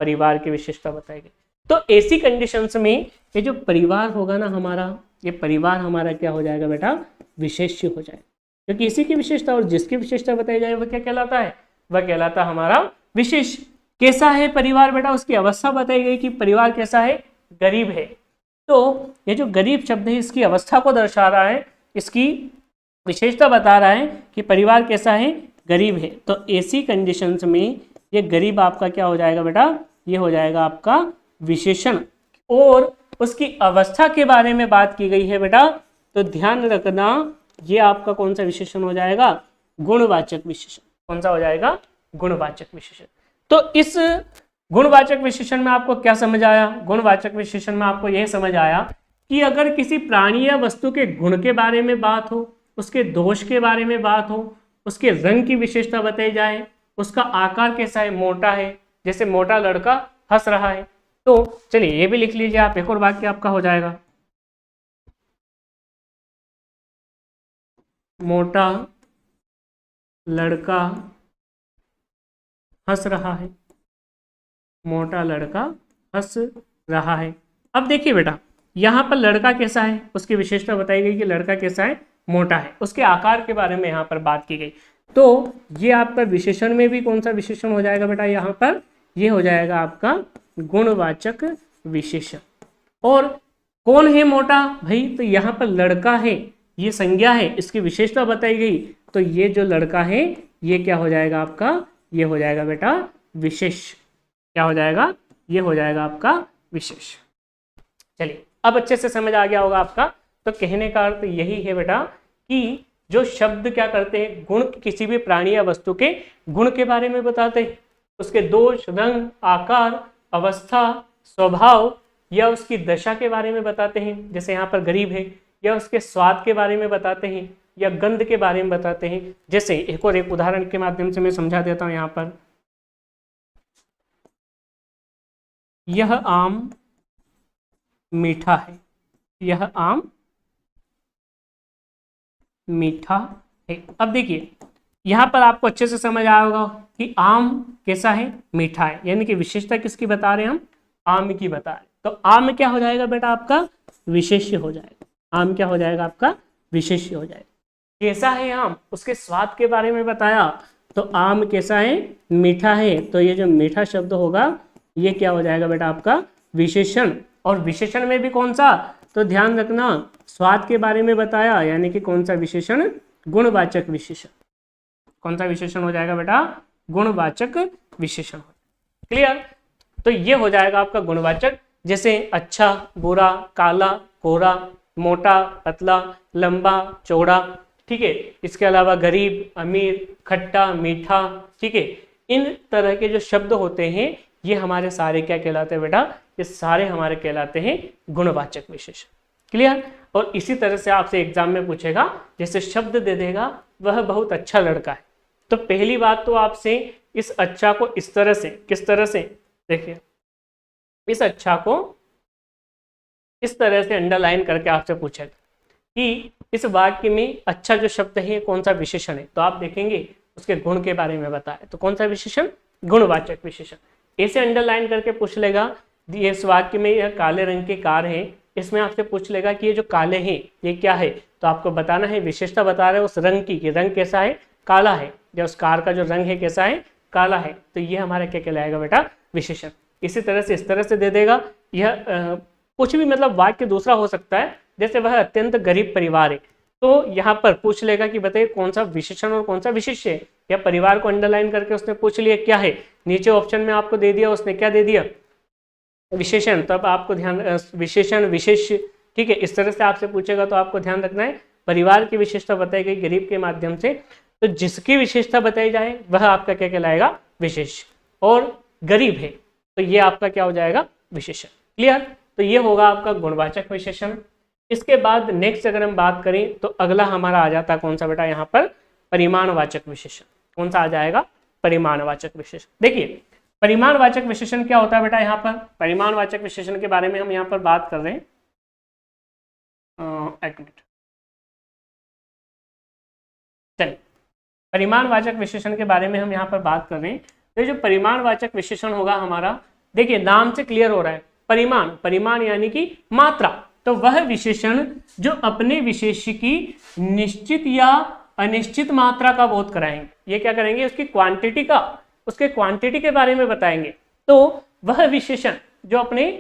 परिवार की विशेषता बताई गई। तो ऐसी कंडीशंस में ये जो परिवार होगा ना हमारा, ये परिवार हमारा क्या हो जाएगा बेटा, विशेष्य हो जाएगा। क्योंकि इसी की विशेषता और जिसकी विशेषता बताई जाए वह क्या कहलाता है, वह कहलाता हमारा विशेष। कैसा है परिवार बेटा, उसकी अवस्था बताई गई कि परिवार कैसा है, गरीब है। तो ये जो गरीब शब्द है इसकी अवस्था को दर्शा रहा है, इसकी विशेषता बता रहा है कि परिवार कैसा है, गरीब है। तो ऐसी कंडीशंस में ये गरीब आपका क्या हो जाएगा बेटा, ये हो जाएगा आपका विशेषण। और उसकी अवस्था के बारे में बात की गई है बेटा, तो ध्यान रखना ये आपका कौन सा विशेषण हो जाएगा, गुणवाचक विशेषण। कौन सा हो जाएगा, गुणवाचक विशेषण। तो इस गुणवाचक विशेषण में आपको क्या समझ आया, गुणवाचक विशेषण में आपको यह समझ आया कि अगर किसी प्राणी या वस्तु के गुण के बारे में बात हो, उसके दोष के बारे में बात हो, उसके रंग की विशेषता बताई जाए, उसका आकार कैसा है, मोटा है, जैसे मोटा लड़का हंस रहा है। तो चलिए ये भी लिख लीजिए आप, एक और वाक्य आपका हो जाएगा, मोटा लड़का हंस रहा है। मोटा लड़का हंस रहा है। अब देखिए बेटा यहाँ पर लड़का कैसा है, उसकी विशेषता बताई गई कि लड़का कैसा है, मोटा है। उसके आकार के बारे में यहाँ पर बात की गई। तो ये आपका विशेषण में भी कौन सा विशेषण हो जाएगा बेटा, यहाँ पर ये हो जाएगा आपका गुणवाचक विशेषण। और कौन है मोटा भाई, तो यहाँ पर लड़का है, ये संज्ञा है, इसकी विशेषता बताई गई। तो ये जो लड़का है ये क्या हो जाएगा आपका, ये हो जाएगा बेटा विशेष। क्या हो जाएगा, ये हो जाएगा आपका विशेष। चलिए अब अच्छे से समझ आ गया होगा आपका। तो कहने का अर्थ यही है बेटा कि जो शब्द क्या करते हैं, गुण, किसी भी प्राणी या वस्तु के गुण के बारे में बताते हैं, उसके दोष, रंग, आकार, अवस्था, स्वभाव या उसकी दशा के बारे में बताते हैं, जैसे यहाँ पर गरीब है, या उसके स्वाद के बारे में बताते हैं, या गंध के बारे में बताते हैं। जैसे एक और एक उदाहरण के माध्यम से मैं समझा देता हूं। यहाँ पर यह आम मीठा है, यह आम मीठा है। अब देखिए यहाँ पर आपको अच्छे से समझ आया होगा कि आम कैसा है, मीठा है, यानी कि विशेषता किसकी बता रहे हैं हम, आम की बता रहे हैं। तो आम क्या हो जाएगा बेटा आपका, विशेष्य हो जाएगा। आम क्या हो जाएगा आपका, विशेष्य हो जाएगा। कैसा है आम, उसके स्वाद के बारे में बताया, तो आम कैसा है, मीठा है। तो ये जो मीठा शब्द होगा ये क्या हो जाएगा बेटा आपका विशेषण। और विशेषण में भी कौन सा, तो ध्यान रखना स्वाद के बारे में बताया, यानी कि कौन सा विशेषण, गुणवाचक विशेषण। कौन सा विशेषण हो जाएगा बेटा, गुणवाचक विशेषण। क्लियर। तो ये हो जाएगा आपका गुणवाचक। जैसे अच्छा, बुरा, काला, कोरा, मोटा, पतला, लंबा, चौड़ा, ठीक है। इसके अलावा गरीब, अमीर, खट्टा, मीठा, ठीक है। इन तरह के जो शब्द होते हैं ये हमारे सारे क्या कहलाते हैं बेटा, ये सारे हमारे कहलाते हैं गुणवाचक विशेषण। क्लियर। और इसी तरह से आपसे एग्जाम में पूछेगा, जैसे शब्द दे देगा वह बहुत अच्छा लड़का है, तो पहली बात तो आपसे इस अच्छा को इस तरह से, किस तरह से, देखिए इस अच्छा को इस तरह से अंडरलाइन करके आपसे पूछेगा कि इस वाक्य में अच्छा जो शब्द है कौन सा विशेषण है। तो आप देखेंगे उसके गुण के बारे में बताए, तो कौन सा विशेषण, गुणवाचक विशेषण। ऐसे अंडरलाइन करके पूछ लेगा, इस वाक्य में यह काले रंग की कार है, इसमें आपसे पूछ लेगा कि ये जो काले हैं ये क्या है, तो आपको बताना है, विशेषता बता रहे हैं उस रंग की कि रंग कैसा है, काला है, या उस कार का जो रंग है कैसा है, काला है, तो ये हमारा क्या कहलाएगा बेटा, विशेषण। इसी तरह से इस तरह से दे देगा, यह कुछ भी मतलब वाक्य दूसरा हो सकता है, जैसे वह अत्यंत गरीब परिवार है, तो यहाँ पर पूछ लेगा कि बताइए कौन सा विशेषण और कौन सा विशेष्य है, या परिवार को अंडरलाइन करके उसने पूछ लिया क्या है, नीचे ऑप्शन में आपको दे दिया, उसने क्या दे दिया, विशेषण, तब आपको ध्यान, विशेषण विशेष, ठीक है, इस तरह से आपसे पूछेगा तो आपको ध्यान रखना है परिवार की विशेषता बताई गई गरीब के माध्यम से, तो जिसकी विशेषता बताई जाए वह आपका क्या कहलाएगा, विशेष, और गरीब है तो ये आपका क्या हो जाएगा, विशेषण। क्लियर, तो ये होगा आपका गुणवाचक विशेषण। इसके बाद नेक्स्ट अगर हम बात करें तो अगला हमारा आ जाता है कौन सा बेटा, यहाँ पर परिमाणवाचक विशेषण। कौन सा आ जाएगा, परिमाणवाचक विशेषण। देखिए परिमाणवाचक विशेषण क्या होता है बेटा, यहाँ पर परिमाणवाचक विशेषण के बारे में हम यहाँ पर बात कर रहे हैं, एक मिनट, चलिए परिमाणवाचक विशेषण के बारे में हम यहाँ पर बात कर रहे हैं। तो जो परिमाणवाचक विशेषण होगा हमारा, देखिए नाम से क्लियर हो रहा है, परिमाण, परिमाण यानी कि मात्रा, तो वह विशेषण जो अपने विशेष्य की निश्चित या अनिश्चित मात्रा का बोध कराएंगे, ये क्या करेंगे, उसकी क्वांटिटी का, उसके क्वांटिटी के बारे में बताएंगे, तो वह विशेषण जो अपने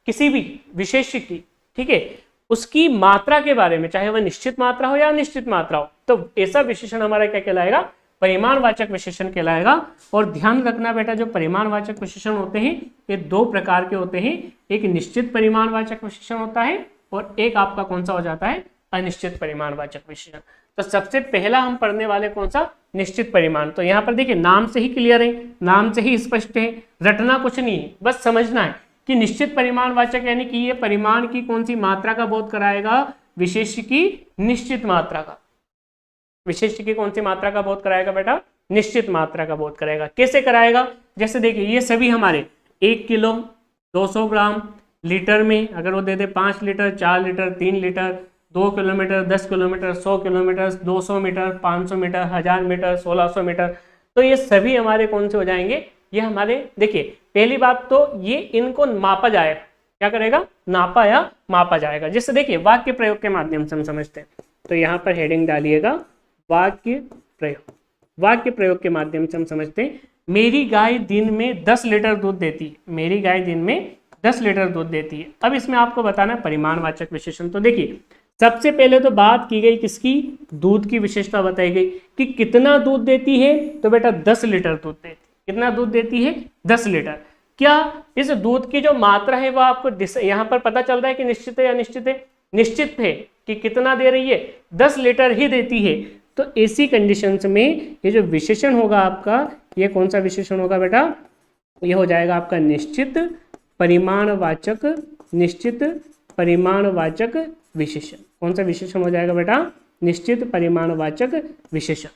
किसी भी विशेष्य की, ठीक है, उसकी मात्रा के बारे में, चाहे वह निश्चित मात्रा हो या अनिश्चित मात्रा हो, तो ऐसा विशेषण हमारा क्या कहलाएगा, परिमाणवाचक विशेषण कहलाएगा। और ध्यान रखना बेटा, जो परिमाणवाचक विशेषण होते हैं ये दो प्रकार के होते हैं, एक निश्चित परिमाणवाचक विशेषण होता है और एक आपका कौन सा हो जाता है, अनिश्चित परिमाणवाचक विशेषण। तो सबसे पहला हम पढ़ने वाले कौन सा, निश्चित परिमाण। तो यहाँ पर देखिए नाम से ही क्लियर है, नाम से ही स्पष्ट है, रटना कुछ नहीं है, बस समझना है कि निश्चित परिमाणवाचक यानी कि ये परिमाण की कौन सी मात्रा का बोध कराएगा, विशेष्य की निश्चित मात्रा का, विशेष्य की कौन सी मात्रा का बोध कराएगा बेटा, निश्चित मात्रा का बोध कराएगा। कैसे कराएगा, जैसे देखिए ये सभी हमारे 1 किलो, 200 ग्राम, लीटर में अगर वो दे दे 5 litre, 4 litre, 3 litre, 2 kilometre, 10 kilometre, 100 kilometre, 200 metre, 500 metre, 1000 metre, 1600 metre, तो ये सभी हमारे कौन से हो जाएंगे, ये हमारे, देखिए पहली बात तो ये इनको मापा जाएगा, क्या करेगा, नापा या मापा जाएगा। जिससे देखिए वाक्य प्रयोग के माध्यम से हम समझते हैं, तो यहाँ पर हेडिंग डालिएगा वाक्य प्रयोग। वाक्य प्रयोग के माध्यम से हम समझते हैं, मेरी गाय दिन में 10 लीटर दूध देती है, मेरी गाय दिन में 10 लीटर दूध देती है। अब इसमें आपको बताना है परिमाणवाचक विशेषण। तो देखिए सबसे पहले तो बात की गई किसकी, दूध की विशेषता बताई गई कि कितना दूध देती है, तो बेटा 10 लीटर दूध देती है। कितना दूध देती है, 10 लीटर। क्या इस दूध की जो मात्रा है वो आपको यहाँ पर पता चल रहा है कि निश्चित है या अनिश्चित है, निश्चित है कि कितना दे रही है, 10 लीटर ही देती है। तो ऐसी कंडीशंस में ये जो विशेषण होगा आपका, ये कौन सा विशेषण होगा बेटा, ये हो जाएगा आपका निश्चित परिमाणवाचक, निश्चित परिमाणवाचक विशेषण। कौन सा विशेषण हो जाएगा बेटा, निश्चित परिमाणवाचक विशेषण।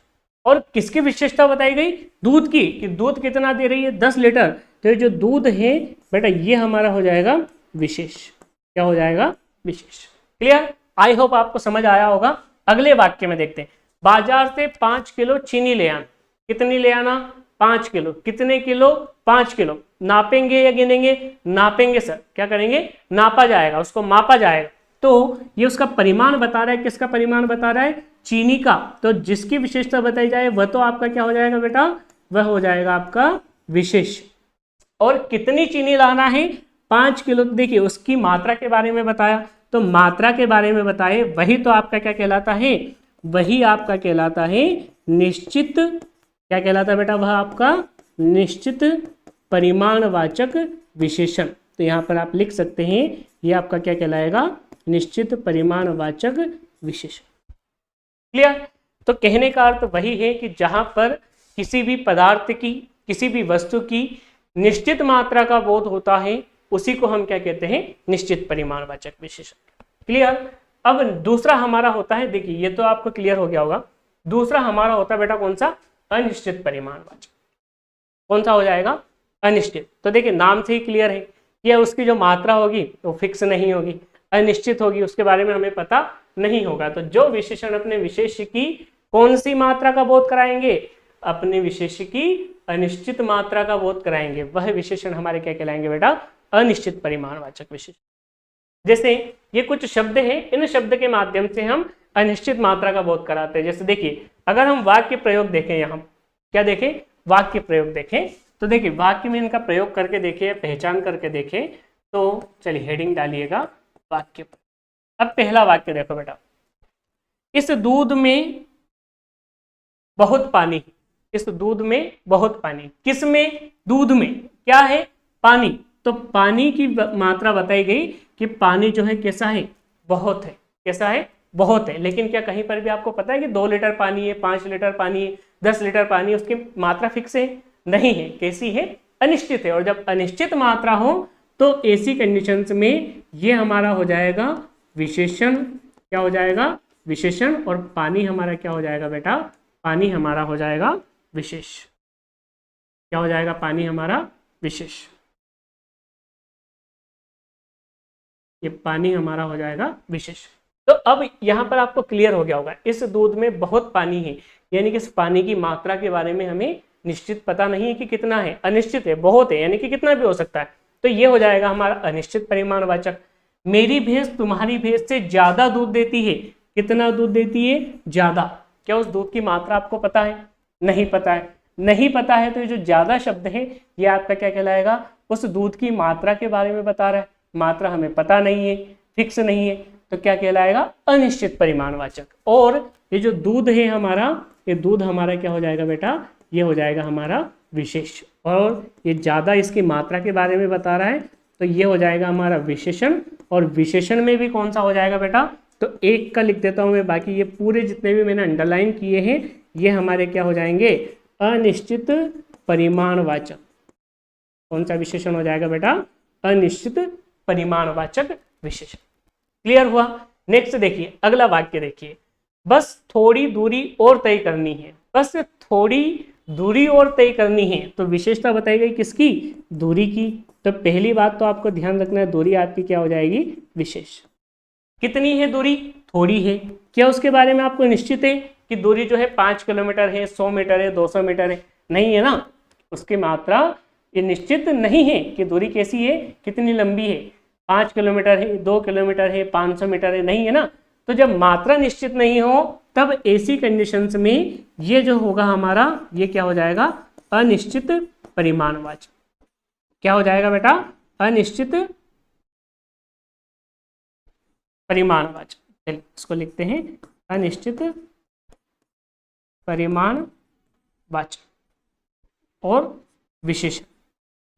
और किसकी विशेषता बताई गई, दूध की, कि दूध कितना दे रही है, 10 लीटर। तो ये जो दूध है बेटा ये हमारा हो जाएगा विशेष, क्या हो जाएगा, विशेष। क्लियर, आई होप आपको समझ आया होगा। अगले वाक्य में देखते हैं, बाजार से 5 किलो चीनी ले आना। कितनी ले आना, 5 किलो। कितने किलो, 5 किलो। नापेंगे या गिनेंगे, नापेंगे सर। क्या करेंगे, नापा जाएगा, उसको मापा जाएगा। तो ये उसका परिमाण बता रहा है, किसका परिमाण बता रहा है, चीनी का। तो जिसकी विशेषता बताई जाए वह तो आपका क्या हो जाएगा बेटा, वह हो जाएगा आपका विशेष। और कितनी चीनी लाना है, 5 किलो। देखिए उसकी मात्रा के बारे में बताया, तो मात्रा के बारे में बताए वही तो आपका क्या कहलाता है, वही आपका कहलाता है निश्चित, क्या कहलाता है बेटा, वह आपका निश्चित परिमाणवाचक विशेषण। तो यहाँ पर आप लिख सकते हैं ये आपका क्या कहलाएगा, निश्चित परिमाणवाचक विशेषण। क्लियर। तो कहने का अर्थ वही है कि जहां पर किसी भी पदार्थ की, किसी भी वस्तु की निश्चित मात्रा का बोध होता है उसी को हम क्या कहते हैं, निश्चित परिमाणवाचक विशेषण। क्लियर। अब दूसरा हमारा होता है, देखिए ये तो आपको क्लियर हो गया होगा, दूसरा हमारा होता है बेटा कौन सा, अनिश्चित परिमाणवाचक। कौन सा हो जाएगा, अनिश्चित। तो देखिए नाम से ही क्लियर है, यह उसकी जो मात्रा होगी वो फिक्स नहीं होगी, अनिश्चित होगी, उसके बारे में हमें पता नहीं होगा। तो जो विशेषण अपने विशेष्य की कौन सी मात्रा का बोध कराएंगे, अपने विशेष्य की अनिश्चित मात्रा का बोध कराएंगे, वह विशेषण हमारे क्या कहलाएंगे बेटा, अनिश्चित परिमाणवाचक विशेषण। जैसे ये कुछ शब्द हैं, इन शब्द के माध्यम से हम अनिश्चित मात्रा का बोध कराते हैं। जैसे देखिए, अगर हम वाक्य प्रयोग देखें, यहाँ क्या देखें, वाक्य प्रयोग देखें, तो देखिए वाक्य में इनका प्रयोग करके देखिए, पहचान करके देखें। तो चलिए हेडिंग डालिएगा वाक्य। अब पहला वाक्य देखो बेटा, इस दूध में बहुत पानी है। इस दूध में बहुत पानी, किस में, दूध में क्या है, पानी। तो पानी की मात्रा बताई गई कि पानी जो है कैसा है, बहुत है। कैसा है, बहुत है। लेकिन क्या कहीं पर भी आपको पता है कि 2 लीटर पानी है, 5 लीटर पानी है, 10 लीटर पानी है, उसकी मात्रा फिक्स है? नहीं है। कैसी है, अनिश्चित है। और जब अनिश्चित मात्रा हो तो ऐसी कंडीशंस में ये हमारा हो जाएगा विशेषण। क्या हो जाएगा, विशेषण। और पानी हमारा क्या हो जाएगा बेटा, पानी हमारा हो जाएगा विशेष। क्या हो जाएगा, पानी हमारा विशेष। ये पानी हमारा हो जाएगा विशेष। तो अब यहाँ पर आपको क्लियर हो गया होगा, इस दूध में बहुत पानी है, यानी कि इस पानी की मात्रा के बारे में हमें निश्चित पता नहीं है कि कितना है, अनिश्चित है, बहुत है, यानी कि कितना भी हो सकता है। तो ये हो जाएगा हमारा अनिश्चित परिमाणवाचक। मेरी भैंस तुम्हारी भैंस से ज्यादा दूध देती है। कितना दूध देती है, ज्यादा। क्या उस दूध की मात्रा आपको पता है, नहीं पता है। नहीं पता है तो ये जो ज्यादा शब्द है ये आपका क्या कहलाएगा, उस दूध की मात्रा के बारे में बता रहा है। मात्रा हमें पता नहीं है, फिक्स नहीं है, तो क्या कहलाएगा, अनिश्चित परिमाणवाचक। और ये जो दूध है हमारा, ये दूध हमारा क्या हो जाएगा बेटा, ये हो जाएगा हमारा विशेष। और ये ज्यादा इसकी मात्रा के बारे में बता रहा है, तो ये हो जाएगा हमारा विशेषण। और विशेषण में भी कौन सा हो जाएगा बेटा, तो एक का लिख देता हूं मैं, बाकी ये पूरे जितने भी मैंने अंडरलाइन किए हैं ये हमारे क्या हो जाएंगे, अनिश्चित परिमाणवाचक। कौन सा विशेषण हो जाएगा बेटा, अनिश्चित परिमाणवाचक विशेषण। क्लियर हुआ। नेक्स्ट देखिए, अगला वाक्य देखिए, बस थोड़ी दूरी और तय करनी है। बस थोड़ी दूरी और तय करनी है, तो विशेषता बताई गई किसकी, दूरी की। तो पहली बात तो आपको ध्यान रखना है, दूरी आपकी क्या हो जाएगी, विशेष। कितनी है दूरी, थोड़ी है। क्या उसके बारे में आपको निश्चित है कि दूरी जो है 5 किलोमीटर है, 100 मीटर है, 200 मीटर है, नहीं है ना। उसकी मात्रा ये निश्चित नहीं है कि दूरी कैसी है, कितनी लंबी है, 5 किलोमीटर है, 2 किलोमीटर है, 500 मीटर है, नहीं है ना। तो जब मात्रा निश्चित नहीं हो तब ऐसी कंडीशंस में ये जो होगा हमारा, ये क्या हो जाएगा, अनिश्चित परिमाणवाचक। क्या हो जाएगा बेटा, अनिश्चित परिमाणवाचक। चलिए इसको लिखते हैं, अनिश्चित परिमाणवाचक और विशेषण।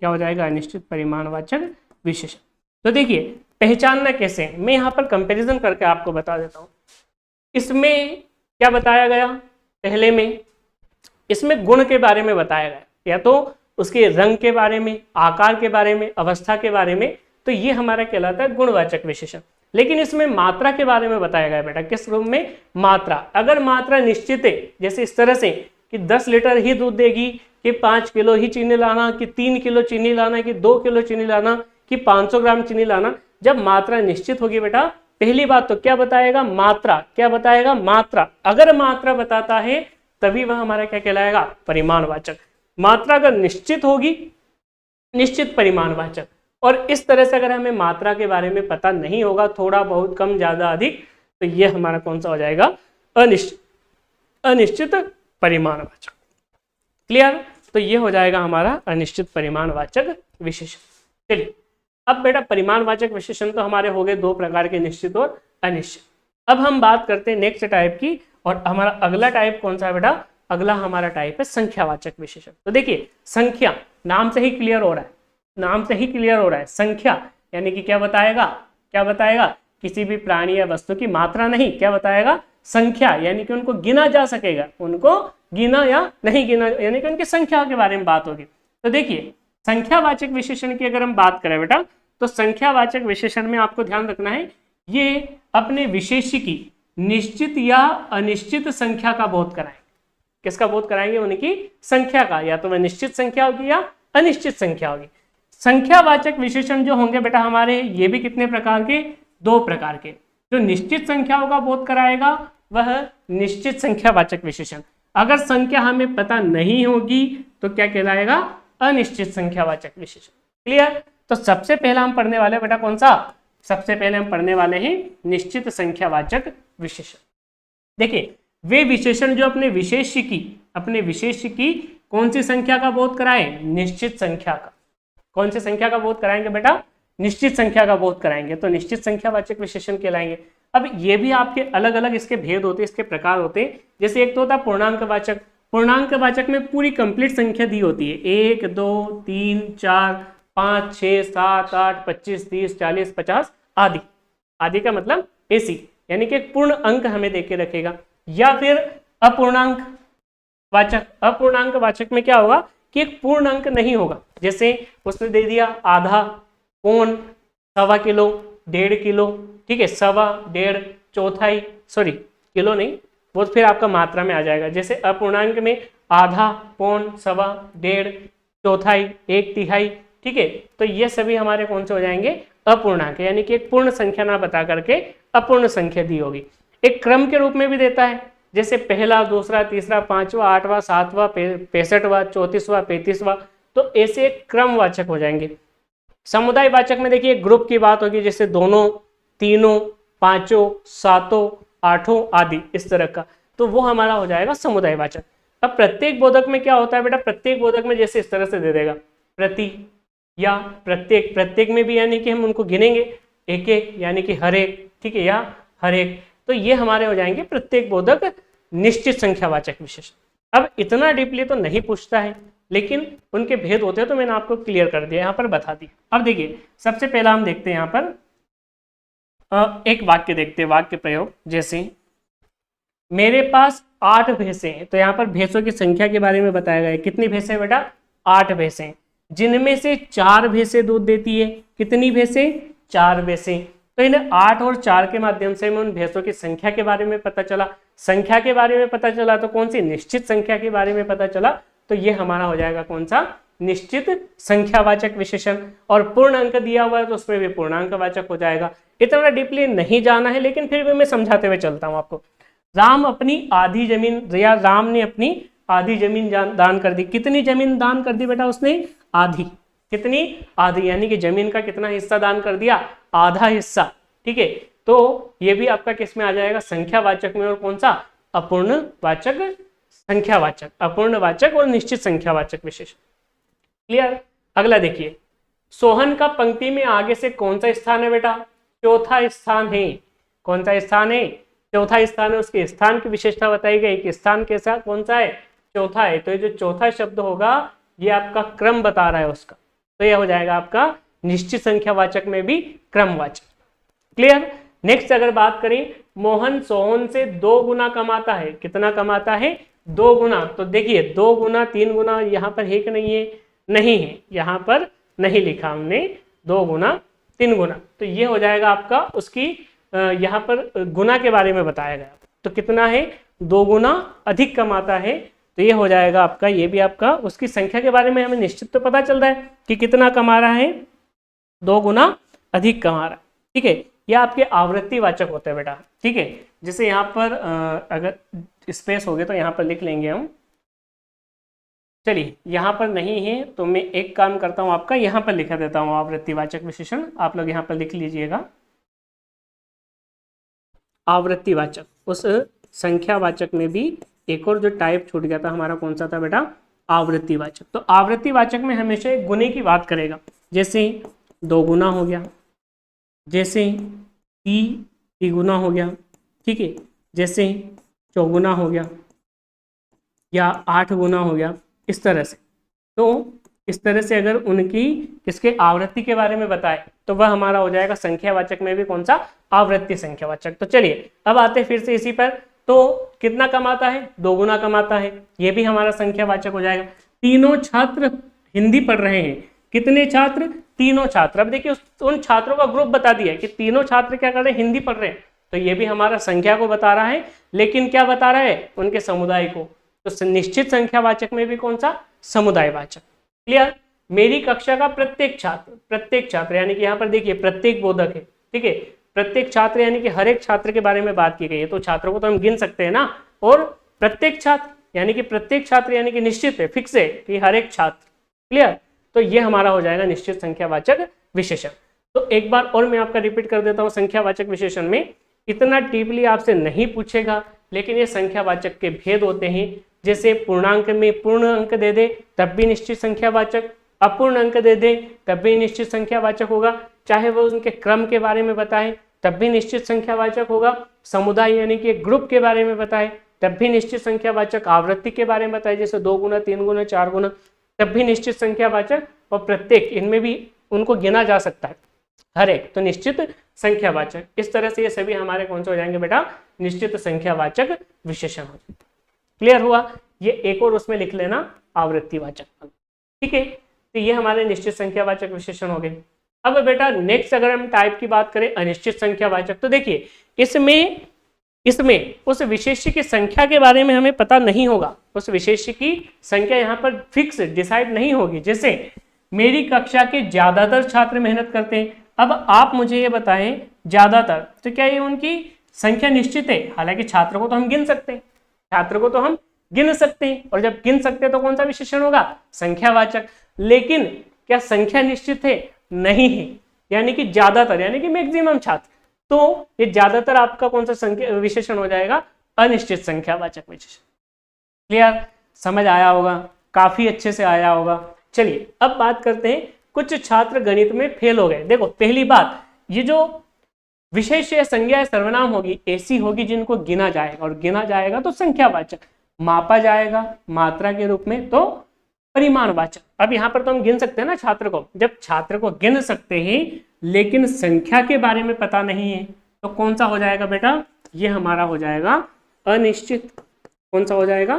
क्या हो जाएगा, अनिश्चित परिमाणवाचक विशेषण। तो देखिए पहचानना कैसे, मैं यहाँ पर कंपैरिजन करके आपको बता देता हूँ। इसमें क्या बताया गया, पहले में इसमें गुण के बारे में बताया गया, या तो उसके रंग के बारे में, आकार के बारे में, अवस्था के बारे में, तो ये हमारा कहलाता है गुणवाचक विशेषण। लेकिन इसमें मात्रा के बारे में बताया गया बेटा, किस रूप में, मात्रा। अगर मात्रा निश्चित है, जैसे इस तरह से कि 10 लीटर ही दूध देगी, कि 5 किलो ही चीनी लाना, कि 3 किलो चीनी लाना, कि 2 किलो चीनी लाना, कि 500 ग्राम चीनी लाना, जब मात्रा निश्चित होगी बेटा, पहली बात तो क्या बताएगा, मात्रा। क्या बताएगा, मात्रा। अगर मात्रा बताता है तभी वह हमारा क्या कहलाएगा, परिमाणवाचक। मात्रा अगर निश्चित होगी, निश्चित परिमाणवाचक। और इस तरह से अगर हमें मात्रा के बारे में पता नहीं होगा, थोड़ा बहुत, कम, ज्यादा, अधिक, तो ये हमारा कौन सा हो जाएगा, अनिश्चित, अनिश्चित परिमाणवाचक। क्लियर। तो ये हो जाएगा हमारा अनिश्चित परिमाणवाचक विशेषण। चलिए अब बेटा परिमाणवाचक विशेषण तो हमारे हो गए 2 प्रकार के, निश्चित और अनिश्चित। अब हम बात करते हैं नेक्स्ट टाइप की, और हमारा अगला टाइप कौन सा है बेटा, अगला हमारा टाइप है संख्यावाचक विशेषण। तो देखिए संख्या, नाम से ही क्लियर हो रहा है, नाम से ही क्लियर हो रहा है, संख्या यानी कि क्या बताएगा, क्या बताएगा, किसी भी प्राणी या वस्तु की मात्रा नहीं, क्या बताएगा, संख्या, यानी कि उनको गिना जा सकेगा, उनको गिना या नहीं गिना, यानी कि उनकी संख्या के बारे में बात होगी। तो देखिए संख्यावाचक विशेषण की अगर हम बात करें बेटा, तो संख्यावाचक विशेषण में आपको ध्यान रखना है, ये अपने विशेष्य की निश्चित या अनिश्चित संख्या का बोध कराएंगे। किसका बोध कराएंगे, उनकी संख्या का, या तो वह निश्चित संख्या होगी या अनिश्चित संख्या होगी। संख्यावाचक विशेषण जो होंगे बेटा हमारे, ये भी कितने प्रकार के, 2 प्रकार के। जो निश्चित संख्याओं का बोध कराएगा वह निश्चित संख्यावाचक विशेषण। अगर संख्या हमें पता नहीं होगी तो क्या कहलाएगा, अनिश्चित संख्यावाचक विशेषण। क्लियर। तो सबसे पहला हम पढ़ने वाले बेटा कौन सा, सबसे पहले हम पढ़ने वाले हैं निश्चित संख्यावाचक विशेषण। देखिए वे विशेषण जो अपने विशेष्य की कौन सी संख्या का बोध कराए, निश्चित संख्या का। कौन सी संख्या का बोध कराएंगे बेटा, निश्चित संख्या का बोध कराएंगे, तो निश्चित संख्यावाचक विशेषण कहलाएंगे। अब ये भी आपके अलग अलग इसके भेद होते हैं, इसके प्रकार होते हैं। जैसे एक तो होता है पूर्णांकवाचक। पूर्णांकवाचक में पूरी कंप्लीट संख्या दी होती है, 1 2 3 4 5 6 7 8 25 30 40 50 आदि। आदि का मतलब ऐसी, यानी कि एक पूर्ण अंक हमें देके रखेगा। या फिर अपूर्णांक वाचक। अपूर्णांक वाचक में क्या होगा कि एक पूर्ण अंक नहीं होगा। जैसे उसने दे दिया आधा, पौन, सवा किलो, 1.5 किलो, ठीक है, सवा, 1.5, चौथाई, सॉरी किलो नहीं, वो फिर आपका मात्रा में आ जाएगा। जैसे अपूर्णांक में आधा, पौन, सवा, 1.5, चौथाई, 1/3, ठीक है, तो ये सभी हमारे कौन से हो जाएंगे, अपूर्णांक, यानी कि एक पूर्ण संख्या ना बता करके अपूर्ण संख्या दी होगी। एक क्रम के रूप में भी देता है, जैसे पहला, दूसरा, तीसरा, पांचवा, आठवां, सातवां, 65वां, 34वां, 35वां, तो ऐसे एक क्रमवाचक हो जाएंगे। समुदाय वाचक में देखिए ग्रुप की बात होगी, जैसे दोनों, तीनों, पांचों, सातों, आठों आदि इस तरह का, तो वो हमारा हो जाएगा समुदाय वाचक। अब प्रत्येक बोधक में क्या होता है बेटा, प्रत्येक बोधक में जैसे इस तरह से दे देगा, प्रति या प्रत्येक। प्रत्येक में भी यानी कि हम उनको गिनेंगे एक एक, यानी कि हर एक, ठीक है, या हर एक, तो ये हमारे हो जाएंगे प्रत्येक बोधक निश्चित संख्यावाचक विशेषण। अब इतना डीपली तो नहीं पूछता है, लेकिन उनके भेद होते हैं, तो मैंने आपको क्लियर कर दिया, यहाँ पर बता दिया। अब देखिए सबसे पहला हम देखते हैं यहाँ पर एक वाक्य देखते हैं, वाक्य प्रयोग। जैसे मेरे पास 8 भैंसे हैं, तो यहाँ पर भैंसों की संख्या के बारे में बताया गया है। कितनी भैंसे बेटा, 8 भैंसे, जिनमें से 4 भैंसे दूध देती है। कितनी भैंसे, 4 भैंसे। तो इन्हें 8 और 4 के माध्यम से हमें उन भैंसों की संख्या के बारे में पता चला। संख्या के बारे में पता चला तो कौन सी, निश्चित संख्या के बारे में पता चला, तो ये हमारा हो जाएगा कौन सा, निश्चित संख्यावाचक विशेषण। और पूर्ण अंक दिया हुआ है तो उसमें भी पूर्णांकवाचक हो जाएगा। इतना डीपली नहीं जाना है, लेकिन फिर भी मैं समझाते हुए चलता हूं आपको। राम अपनी आधी जमीन, या राम ने अपनी आधी जमीन दान कर दी। कितनी जमीन दान कर दी बेटा उसने, आधी। कितनी, आधी, यानी कि जमीन का कितना हिस्सा दान कर दिया, आधा हिस्सा, ठीक है। तो ये भी आपका किस में आ जाएगा, संख्यावाचक में। और कौन सा, अपूर्णवाचक संख्यावाचक, अपूर्णवाचक और निश्चित संख्यावाचक विशेषण। क्लियर। अगला देखिए, सोहन का पंक्ति में आगे से कौन सा स्थान है बेटा, चौथा स्थान है। कौन सा स्थान है, चौथा स्थान है। उसके स्थान की विशेषता बताई गई कि स्थान कैसा, कौन सा है, चौथा है। तो ये जो चौथा शब्द होगा ये आपका क्रम बता रहा है उसका, तो यह हो जाएगा आपका निश्चित संख्यावाचक में भी क्रमवाचक। क्लियर। नेक्स्ट अगर बात करें, मोहन सोहन से 2 गुना कमाता है। कितना कमाता है, 2 गुना। तो देखिए 2 गुना 3 गुना यहाँ पर है कि नहीं है, नहीं है, यहाँ पर नहीं लिखा हमने 2 गुना 3 गुना। तो ये हो जाएगा आपका उसकी यहाँ पर गुना के बारे में बताया गया। तो कितना है, 2 गुना अधिक कमाता है, तो ये हो जाएगा आपका, ये भी आपका उसकी संख्या के बारे में हमें निश्चित तो पता चल रहा है कि कितना कमा रहा है, 2 गुना अधिक कमा रहा है, ठीक है। यह आपके आवृत्ति वाचक होते हैं बेटा, ठीक है। जैसे यहाँ पर अगर स्पेस हो गए तो यहाँ पर लिख लेंगे हम। चलिए यहाँ पर नहीं है तो मैं एक काम करता हूँ, आपका यहाँ पर लिखा देता हूँ आवृत्तिवाचक विशेषण। आप लोग यहाँ पर लिख लीजिएगा आवृत्तिवाचक। उस संख्यावाचक में भी एक और जो टाइप छूट गया था हमारा, कौन सा था बेटा, आवृत्तिवाचक। तो आवृत्तिवाचक में हमेशा एक गुने की बात करेगा। जैसे 2 गुना हो गया, जैसे 3 गुना हो गया, ठीक है, जैसे 4 गुना हो गया, या 8 गुना हो गया, इस तरह से। तो इस तरह से अगर उनकी इसके आवृत्ति के बारे में बताए तो वह हमारा हो जाएगा संख्यावाचक में भी कौन सा, आवृत्ति संख्यावाचक। तो चलिए अब आते फिर से इसी पर। तो कितना कमाता है, 2 गुना कमाता है, ये भी हमारा संख्यावाचक हो जाएगा। तीनों छात्र हिंदी पढ़ रहे हैं। कितने छात्र, तीनों छात्र। अब देखिए उन छात्रों का ग्रुप बता दिया है कि तीनों छात्र क्या कर रहे हैं, हिंदी पढ़ रहे हैं। तो ये भी हमारा संख्या को बता रहा है, लेकिन क्या बता रहा है, उनके समुदाय को। तो निश्चित संख्यावाचक में भी कौन सा, समुदायवाचक। क्लियर। मेरी कक्षा का प्रत्येक छात्र यानी कि यहाँ पर देखिए प्रत्येक बोधक है, ठीक है। प्रत्येक छात्र यानी कि हर एक छात्र के बारे में बात की गई है, तो छात्रों को तो हम गिन सकते हैं ना। और प्रत्येक छात्र यानी कि प्रत्येक छात्र यानी कि निश्चित है, फिक्स है कि हर एक छात्र। क्लियर। तो ये हमारा हो जाएगा निश्चित संख्यावाचक विशेषण। तो एक बार और मैं आपका रिपीट कर देता हूँ, संख्यावाचक विशेषण में इतना डीपली आपसे नहीं पूछेगा, लेकिन ये संख्यावाचक के भेद होते हैं। जैसे पूर्णांक में पूर्ण अंक दे दे तब भी निश्चित संख्यावाचक, अपूर्ण अंक दे दे तब भी निश्चित संख्यावाचक होगा, चाहे वो उनके क्रम के बारे में बताए तब भी निश्चित संख्यावाचक होगा, समुदाय यानी कि ग्रुप के बारे में बताए तब भी निश्चित संख्यावाचक, आवृत्ति के बारे में बताए जैसे 2 गुना 3 गुना 4 गुना तब भी निश्चित संख्यावाचक, और प्रत्येक इनमें भी उनको गिना जा सकता है हर एक, तो निश्चित संख्यावाचक। इस तरह से ये सभी हमारे कौन से हो जाएंगे बेटा, निश्चित संख्यावाचक विशेषण हो जाएंगे। क्लियर हुआ? ये एक और उसमें लिख लेना आवृत्तिवाचक, ठीक है। तो ये हमारे निश्चित संख्यावाचक विशेषण हो गए। अब बेटा नेक्स्ट अगर हम टाइप की बात करें अनिश्चित संख्यावाचक, तो देखिए इसमें उस विशेष्य की संख्या के बारे में हमें पता नहीं होगा, उस विशेष्य की संख्या यहाँ पर फिक्स डिसाइड नहीं होगी। जैसे मेरी कक्षा के ज्यादातर छात्र मेहनत करते हैं, अब आप मुझे ये बताएं ज्यादातर, तो क्या ये उनकी संख्या निश्चित है? हालांकि छात्र को तो हम गिन सकते हैं, छात्र को तो हम गिन सकते हैं, और जब गिन सकते हैं तो कौन सा विशेषण होगा? संख्यावाचक। लेकिन क्या संख्या निश्चित है? नहीं है, यानी कि ज्यादातर यानी कि मैक्सिमम छात्र, तो ये ज्यादातर आपका कौन सा संख्या विशेषण हो जाएगा? अनिश्चित संख्यावाचक विशेषण। क्लियर? समझ आया होगा, काफी अच्छे से आया होगा। चलिए अब बात करते हैं, कुछ छात्र गणित में फेल हो गए। देखो पहली बात, ये जो विशेष्य संज्ञा या सर्वनाम होगी ऐसी होगी जिनको गिना जाएगा, और गिना जाएगा तो संख्यावाचक, मापा जाएगा मात्रा के रूप में तो परिमाणवाचक। अब यहाँ पर तो हम गिन सकते हैं ना छात्र को, जब छात्र को गिन सकते हैं लेकिन संख्या के बारे में पता नहीं है तो कौन सा हो जाएगा बेटा? ये हमारा हो जाएगा अनिश्चित। कौन सा हो जाएगा?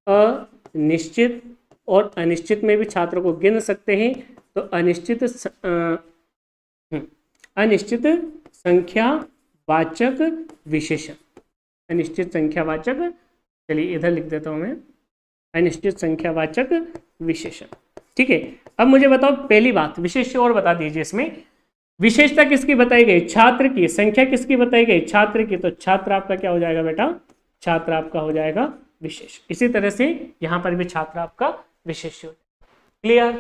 अनिश्चित। और अनिश्चित में भी छात्र को गिन सकते हैं तो अनिश्चित संख्यावाचक विशेषण, अनिश्चित संख्यावाचक, चलिए इधर लिख देता हूं मैं, अनिश्चित संख्यावाचक विशेषण। ठीक है, अब मुझे बताओ पहली बात, विशेष्य और बता दीजिए। इसमें विशेषता किसकी बताई गई? छात्र की। संख्या किसकी बताई गई? छात्र की। तो छात्र आपका क्या हो जाएगा बेटा? छात्र आपका हो जाएगा विशेष। इसी तरह से यहाँ पर भी छात्र आपका विशेष हो जाएगा। क्लियर?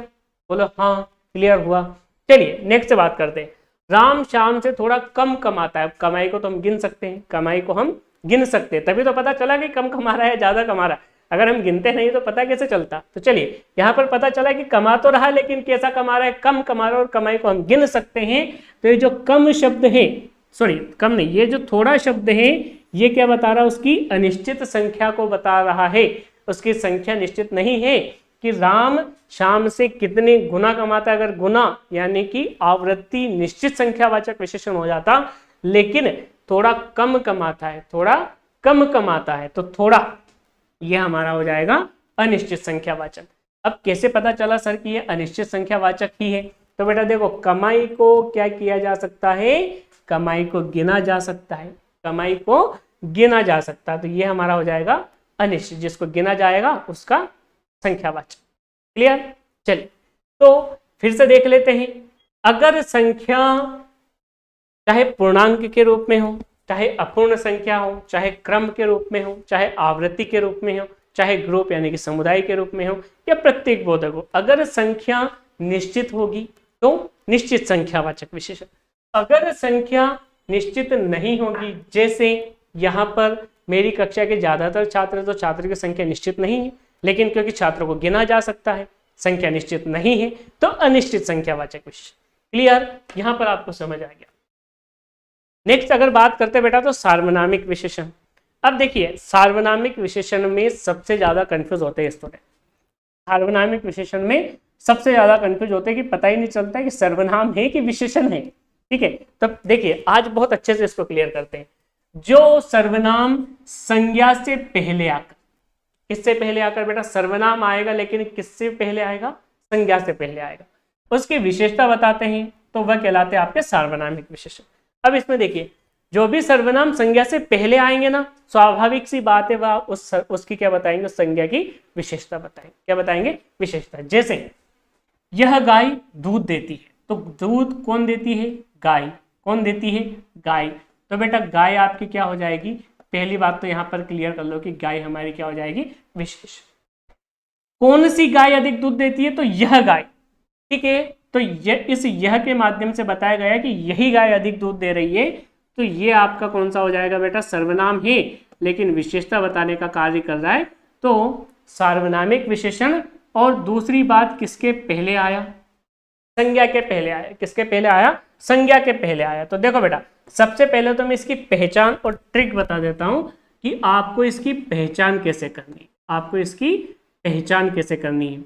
बोलो हाँ, क्लियर हुआ। चलिए नेक्स्ट बात करते हैं। राम शाम से थोड़ा कम कमाता है। कमाई को तो हम गिन सकते हैं, कमाई को हम गिन सकते हैं, तभी तो पता चला कि कम कमा रहा है ज्यादा कमा रहा है। अगर हम गिनते नहीं तो पता कैसे चलता? तो चलिए यहाँ पर पता चला कि कमा तो रहा लेकिन कैसा कमा रहा है? कम कमा रहा है, और कमाई को हम गिन सकते हैं। तो ये जो कम शब्द है, सॉरी कम नहीं, ये जो थोड़ा शब्द है ये क्या बता रहा है? उसकी अनिश्चित संख्या को बता रहा है। उसकी संख्या निश्चित नहीं है कि राम शाम से कितने गुना कमाता है। अगर गुना यानी कि आवृत्ति निश्चित संख्यावाचक विशेषण हो जाता, लेकिन थोड़ा कम कमाता है, थोड़ा कम कमाता है, तो थोड़ा ये हमारा हो जाएगा अनिश्चित संख्यावाचक। अब कैसे पता चला सर कि ये अनिश्चित संख्यावाचक ही है? तो बेटा देखो, कमाई को क्या किया जा सकता है? कमाई को गिना जा सकता है, कमाई को गिना जा सकता है, तो ये हमारा हो जाएगा अनिश्चित। जिसको गिना जाएगा उसका संख्यावाचक। क्लियर? चलिए तो फिर से देख लेते हैं। अगर संख्या चाहे पूर्णांक के रूप में हो, चाहे अपूर्ण संख्या हो, चाहे क्रम के रूप में हो, चाहे आवृत्ति के रूप में हो, चाहे ग्रुप यानी कि समुदाय के रूप में हो, या प्रत्येक बोधक हो, अगर संख्या निश्चित होगी तो निश्चित संख्यावाचक विशेषण। अगर संख्या निश्चित नहीं होगी, जैसे यहाँ पर मेरी कक्षा के ज्यादातर छात्र, तो छात्र की संख्या निश्चित नहीं है, लेकिन क्योंकि छात्रों को गिना जा सकता है, संख्या निश्चित नहीं है, तो अनिश्चित संख्यावाचक विशेषण। क्लियर? यहाँ पर आपको समझ आ गया। नेक्स्ट अगर बात करते बेटा तो सार्वनामिक विशेषण। अब देखिए सार्वनामिक विशेषण में सबसे ज्यादा कंफ्यूज होते हैं स्टूडेंट। सार्वनामिक विशेषण में सबसे ज्यादा कंफ्यूज होते हैं कि पता ही नहीं चलता है कि सर्वनाम है कि विशेषण है। ठीक है, तब देखिए आज बहुत अच्छे से इसको क्लियर करते हैं। जो सर्वनाम संज्ञा से पहले आकर, किससे पहले आकर बेटा? सर्वनाम आएगा, लेकिन किससे पहले आएगा? संज्ञा से पहले आएगा। उसकी विशेषता बताते हैं तो वह कहलाते हैं आपके सार्वनामिक विशेषण। अब इसमें देखिए, जो भी सर्वनाम संज्ञा से पहले आएंगे ना, स्वाभाविक सी बात है वह उसकी क्या बताएंगे? संज्ञा की विशेषता बताएंगे। क्या बताएंगे? विशेषता। जैसे यह गाय दूध देती है, तो दूध कौन देती है? गाय। कौन देती है? गाय। तो बेटा गाय आपकी क्या हो जाएगी? पहली बात तो यहां पर क्लियर कर लो कि गाय हमारी क्या हो जाएगी? विशेष। कौन सी गाय अधिक दूध देती है? तो यह गाय। ठीक है, तो इस यह के माध्यम से बताया गया कि यही गाय अधिक दूध दे रही है, तो ये आपका कौन सा हो जाएगा बेटा, सर्वनाम है लेकिन विशेषता बताने का कार्य कर रहा है, तो सार्वनामिक विशेषण। और दूसरी बात किसके पहले आया, संज्ञा के पहले आया। किसके पहले आया, संज्ञा के पहले आया। तो देखो बेटा, सबसे पहले तो मैं इसकी पहचान और ट्रिक बता देता हूं कि आपको इसकी पहचान कैसे करनी, आपको इसकी पहचान कैसे करनी है,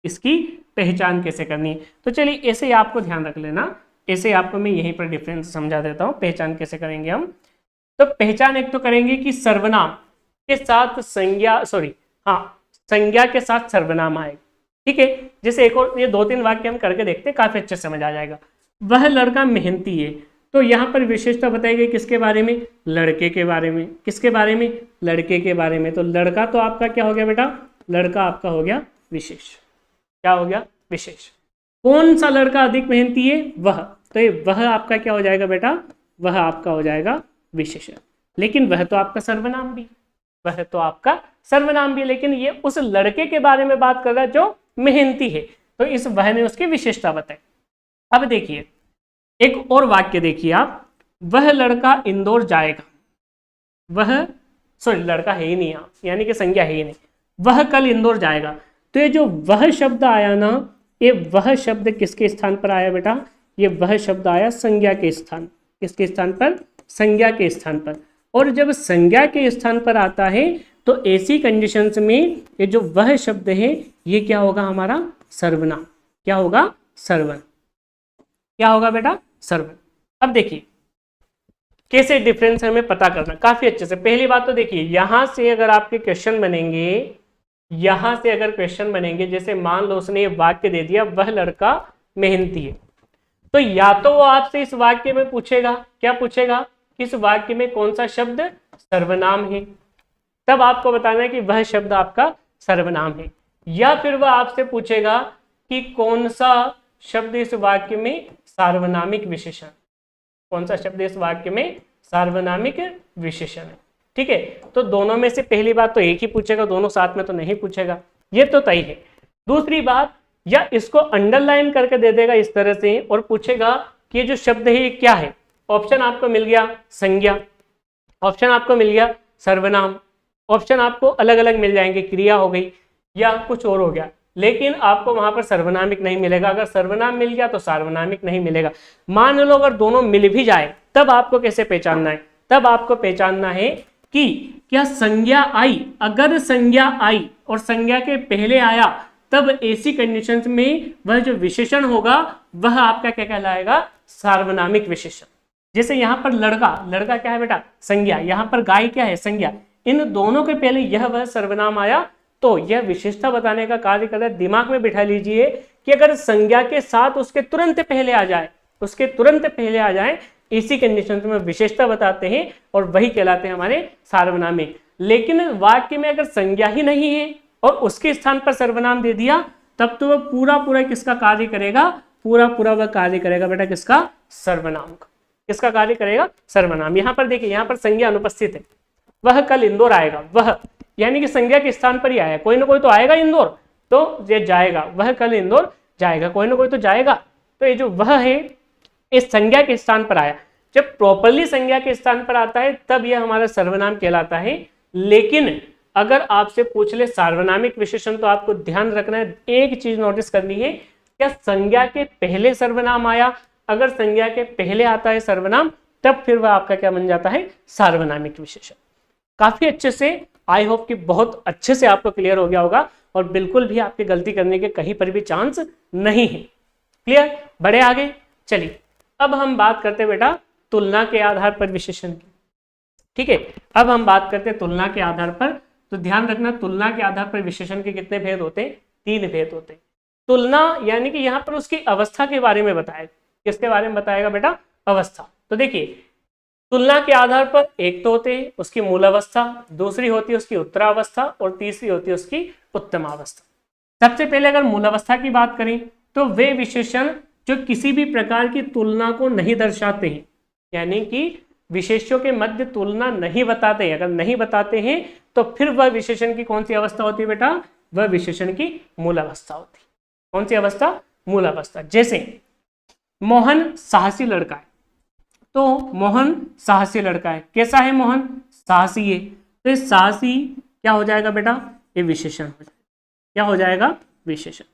इसकी पहचान कैसे करनी है। तो चलिए ऐसे ही आपको ध्यान रख लेना, ऐसे आपको मैं यहीं पर डिफरेंस समझा देता हूं। पहचान कैसे करेंगे हम, तो पहचान एक तो करेंगे कि सर्वनाम के साथ संज्ञा, संज्ञा के साथ सर्वनाम आएगा। ठीक है, जैसे एक और ये 2-3 वाक्य हम करके देखते हैं, काफी अच्छे समझ आ जाएगा। वह लड़का मेहनती है, तो यहाँ पर विशेषता बताई गई किसके बारे में, लड़के के बारे में। किसके बारे में, लड़के के बारे में। तो लड़का तो आपका क्या हो गया बेटा, लड़का आपका हो गया विशेष। क्या हो गया, विशेष। कौन सा लड़का अधिक मेहनती है, वह, तो ये वह आपका क्या हो जाएगा बेटा, वह आपका हो जाएगा विशेषण। लेकिन वह तो आपका सर्वनाम भी, वह तो आपका सर्वनाम भी, लेकिन ये उस लड़के के बारे में बात कर रहा है जो मेहनती है, तो इस वह ने उसकी विशेषता बताई। अब देखिए एक और वाक्य देखिए आप, वह लड़का इंदौर जाएगा, वह, लड़का है ही नहीं यहाँ, यानी कि संज्ञा है ही नहीं, वह कल इंदौर जाएगा। तो ये जो वह शब्द आया ना, ये वह शब्द किसके स्थान पर आया बेटा, ये वह शब्द आया संज्ञा के स्थान। किसके स्थान पर, संज्ञा के स्थान पर। और जब संज्ञा के स्थान पर आता है तो ऐसी कंडीशंस में ये जो वह शब्द है ये क्या होगा, हमारा सर्वनाम। क्या होगा, सर्वनाम। क्या होगा बेटा, सर्वनाम। अब देखिए कैसे डिफरेंस हमें पता करना, काफी अच्छे से। पहली बात तो देखिए, यहां से अगर आपके क्वेश्चन बनेंगे, यहां से अगर क्वेश्चन बनेंगे, जैसे मान लो उसने ये वाक्य दे दिया, वह लड़का मेहनती है, तो या तो वो आपसे इस वाक्य में पूछेगा, क्या पूछेगा, इस वाक्य में कौन सा शब्द सर्वनाम है, तब आपको बताना है कि वह शब्द आपका सर्वनाम है। या फिर वह आपसे पूछेगा कि कौन सा शब्द इस वाक्य में सार्वनामिक विशेषण, कौन सा शब्द इस वाक्य में सार्वनामिक विशेषण है। ठीक है, तो दोनों में से पहली बात तो एक ही पूछेगा, दोनों साथ में तो नहीं पूछेगा, ये तो तय है। दूसरी बात, या इसको अंडरलाइन करके दे देगा इस तरह से और पूछेगा कि ये जो शब्द है ये क्या है। ऑप्शन आपको मिल गया संज्ञा, ऑप्शन आपको मिल गया सर्वनाम, ऑप्शन आपको अलग अलग मिल जाएंगे, क्रिया हो गई या कुछ और हो गया, लेकिन आपको वहां पर सर्वनामिक नहीं मिलेगा। अगर सर्वनाम मिल गया तो सार्वनामिक नहीं मिलेगा। मान लो अगर दोनों मिल भी जाए, तब आपको कैसे पहचानना है, तब आपको पहचानना है कि क्या संज्ञा आई, अगर संज्ञा आई और संज्ञा के पहले आया, तब ऐसी कंडीशंस में वह जो विशेषण होगा वह आपका क्या कहलाएगा, सार्वनामिक विशेषण। जैसे यहाँ पर लड़का, लड़का क्या है बेटा, संज्ञा, यहाँ पर गाय क्या है, संज्ञा। इन दोनों के पहले यह वह सर्वनाम आया तो यह विशेषता बताने का कार्य कर रहा है। दिमाग में बिठा लीजिए कि अगर संज्ञा के साथ उसके तुरंत पहले आ जाए, उसके तुरंत पहले आ जाए, इसी कंडीशन में विशेषता बताते हैं और वही कहलाते हैं हमारे सार्वनामिक। लेकिन वाक्य में अगर संज्ञा ही नहीं है और उसके स्थान पर सर्वनाम दे दिया, तब तो वह पूरा पूरा किसका कार्य करेगा, पूरा पूरा वह कार्य करेगा बेटा किसका, सर्वनाम का। किसका कार्य करेगा, सर्वनाम। यहाँ पर देखिए, यहाँ पर संज्ञा अनुपस्थित है, वह कल इंदौर आएगा, वह यानी कि संज्ञा के स्थान पर ही आया, कोई ना कोई तो आएगा इंदौर, तो ये जाएगा, वह कल इंदौर जाएगा, कोई ना कोई तो जाएगा। तो ये जो वह है इस संज्ञा के स्थान पर आया। जब प्रॉपरली संज्ञा के स्थान पर आता है तब यह हमारा सर्वनाम कहलाता है। लेकिन अगर आपसे पूछ ले सार्वनामिक विशेषण, तो आपको ध्यान रखना है, एक चीज नोटिस करनी है, क्या संज्ञा के पहले सर्वनाम आया, अगर संज्ञा के पहले आता है सर्वनाम, तब फिर वह आपका क्या बन जाता है, सार्वनामिक विशेषण। काफी अच्छे से, आई होप कि बहुत अच्छे से आपको क्लियर हो गया होगा और बिल्कुल भी आपके गलती करने के कहीं पर भी चांस नहीं है। क्लियर, बढ़े आगे। चलिए अब हम बात करते हैं बेटा तुलना के आधार पर विशेषण की। ठीक है, अब हम बात करते हैं तुलना के आधार पर। तो ध्यान रखना, तुलना के आधार पर विशेषण के कितने भेद होते हैं, 3 भेद होते हैं। तुलना यानी कि यहाँ पर उसकी अवस्था के बारे में बताएगा। किसके बारे में बताएगा बेटा, अवस्था। तो देखिए तुलना के आधार पर एक तो होते हैं उसकी मूल अवस्था, दूसरी होती है उसकी उत्तरावस्था और तीसरी होती है उसकी उत्तमावस्था। सबसे पहले अगर मूल अवस्था की बात करें तो वे विशेषण जो किसी भी प्रकार की तुलना को नहीं दर्शाते हैं, यानी कि विशेषों के मध्य तुलना नहीं बताते हैं, अगर नहीं बताते हैं तो फिर वह विशेषण की कौन सी अवस्था होती है बेटा, वह विशेषण की मूल अवस्था होती है। कौन सी अवस्था, मूल अवस्था। जैसे मोहन साहसी लड़का है, तो मोहन साहसी लड़का है, कैसा है मोहन, साहसी है, तो साहसी क्या हो जाएगा बेटा, ये विशेषण हो जाएगा, क्या हो जाएगा, विशेषण।